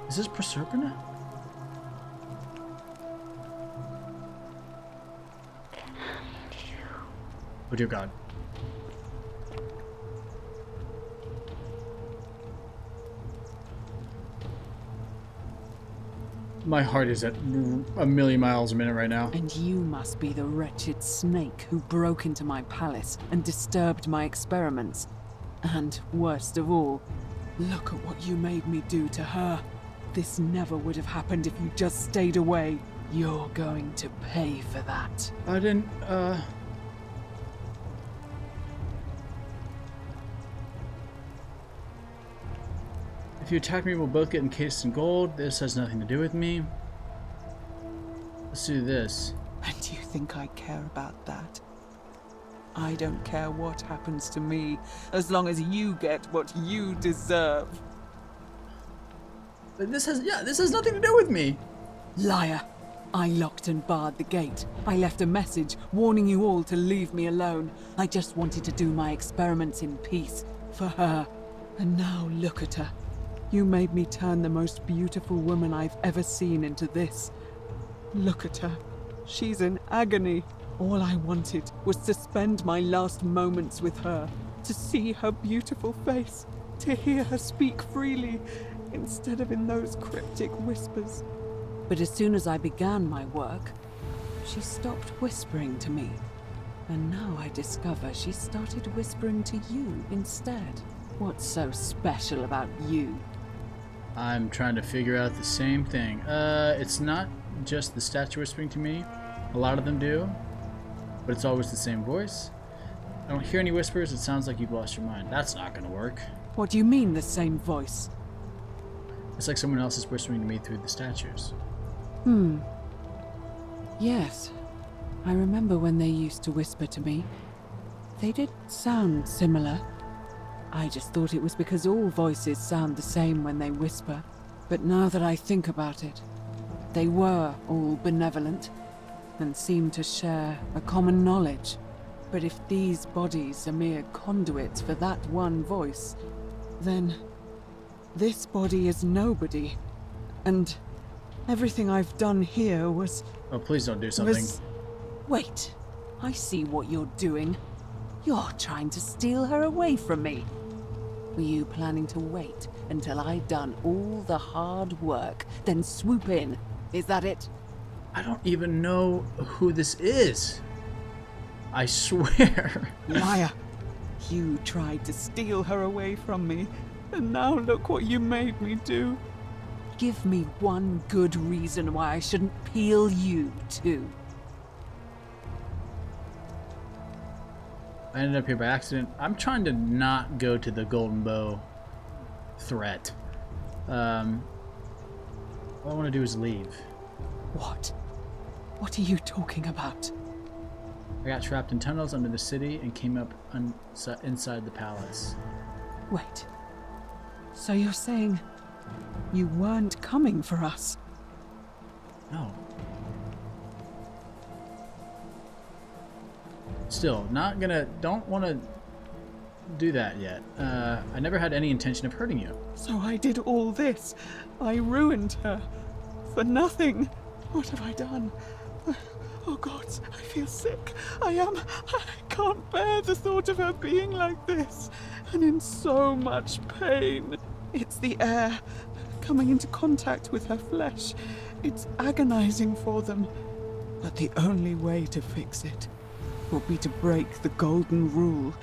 Is this Proserpina? Oh dear God. My heart is at a million miles a minute right now. And you must be the wretched snake who broke into my palace and disturbed my experiments. And worst of all, look at what you made me do to her. This never would have happened if you just stayed away. You're going to pay for that. I didn't, If you attack me, we'll both get encased in gold. This has nothing to do with me. Let's do this. And do you think I care about that? I don't care what happens to me, as long as you get what you deserve. But this has nothing to do with me. Liar! I locked and barred the gate. I left a message warning you all to leave me alone. I just wanted to do my experiments in peace, for her. And now look at her. You made me turn the most beautiful woman I've ever seen into this. Look at her. She's in agony. All I wanted was to spend my last moments with her, to see her beautiful face, to hear her speak freely, instead of in those cryptic whispers. But as soon as I began my work, she stopped whispering to me. And now I discover she started whispering to you instead. What's so special about you? I'm trying to figure out the same thing. It's not just the statue whispering to me. A lot of them do. But it's always the same voice. I don't hear any whispers. It sounds like you've lost your mind. That's not gonna work. What do you mean, the same voice? It's like someone else is whispering to me through the statues. Yes. I remember when they used to whisper to me. They did sound similar. I just thought it was because all voices sound the same when they whisper. But now that I think about it, they were all benevolent and seemed to share a common knowledge. But if these bodies are mere conduits for that one voice, then this body is nobody. And everything I've done here was... Oh, please don't do something. Wait, I see what you're doing. You're trying to steal her away from me. Were you planning to wait until I'd done all the hard work, then swoop in? Is that it? I don't even know who this is. I swear. Liar! You tried to steal her away from me, and now look what you made me do. Give me one good reason why I shouldn't peel you too. I ended up here by accident. I'm trying to not go to the golden bow threat. All I want to do is leave. What? What are you talking about? I got trapped in tunnels under the city and came up inside the palace. Wait. So you're saying you weren't coming for us? No. Still, don't want to do that yet. I never had any intention of hurting you. So I did all this. I ruined her. For nothing. What have I done? Oh God, I feel sick. I can't bear the thought of her being like this. And in so much pain. It's the air coming into contact with her flesh. It's agonizing for them. But the only way to fix it will be to break the golden rule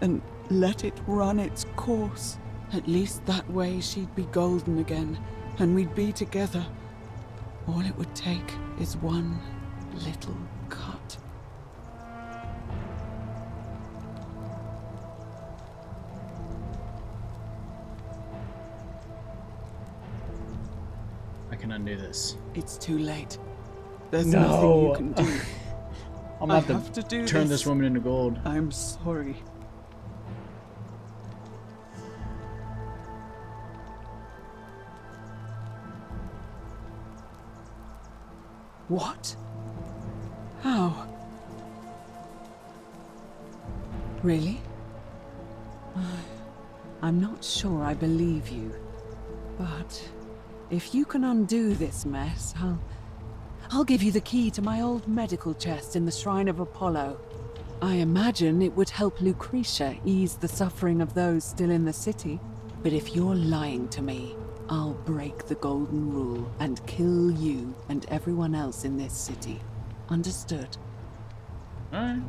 and let it run its course. At least that way she'd be golden again, and we'd be together. All it would take is one little cut. I can undo this. It's too late. There's nothing you can do. I'm gonna have to turn this woman into gold. I'm sorry. What? How? Really? I'm not sure I believe you. But if you can undo this mess, I'll give you the key to my old medical chest in the Shrine of Apollo. I imagine it would help Lucretia ease the suffering of those still in the city. But if you're lying to me, I'll break the golden rule and kill you and everyone else in this city. Understood? Alright.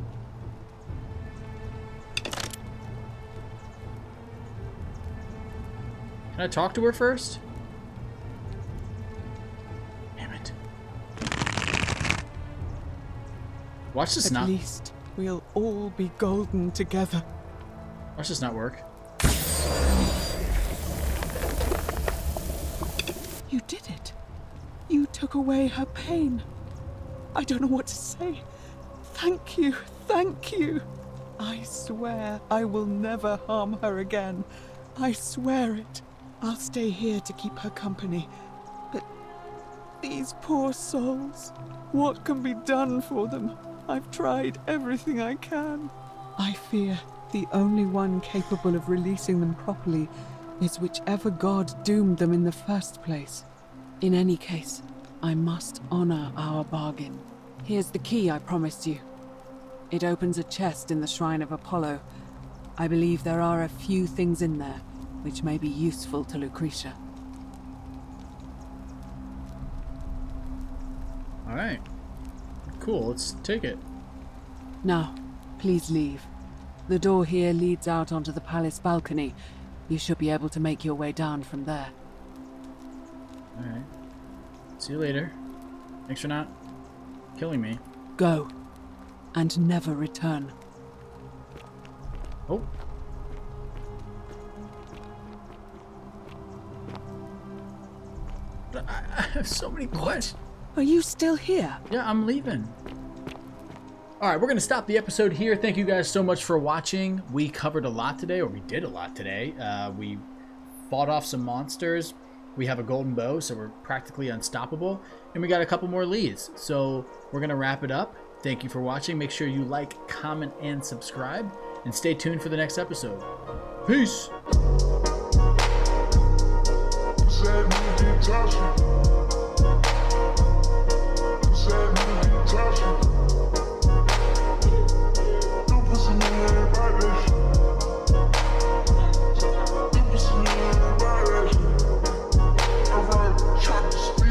Can I talk to her first? Damn it. Watch this At not... least we'll all be golden together. Watch this not work. You did it. You took away her pain. I don't know what to say. Thank you. Thank you. I swear I will never harm her again. I swear it. I'll stay here to keep her company. But these poor souls, what can be done for them? I've tried everything I can. I fear the only one capable of releasing them properly is whichever god doomed them in the first place. In any case, I must honor our bargain. Here's the key I promised you. It opens a chest in the Shrine of Apollo. I believe there are a few things in there which may be useful to Lucretia. Alright. Cool, let's take it. Now, please leave. The door here leads out onto the palace balcony. You should be able to make your way down from there. Alright. See you later. Thanks for not killing me. Go, and never return. Oh. But I have so many questions. Are you still here? Yeah, I'm leaving. Alright, we're going to stop the episode here. Thank you guys so much for watching. We covered a lot today, or we did a lot today. We fought off some monsters. We have a golden bow, so we're practically unstoppable. And we got a couple more leads. So we're going to wrap it up. Thank you for watching. Make sure you like, comment, and subscribe. And stay tuned for the next episode. Peace! Said you did touch me.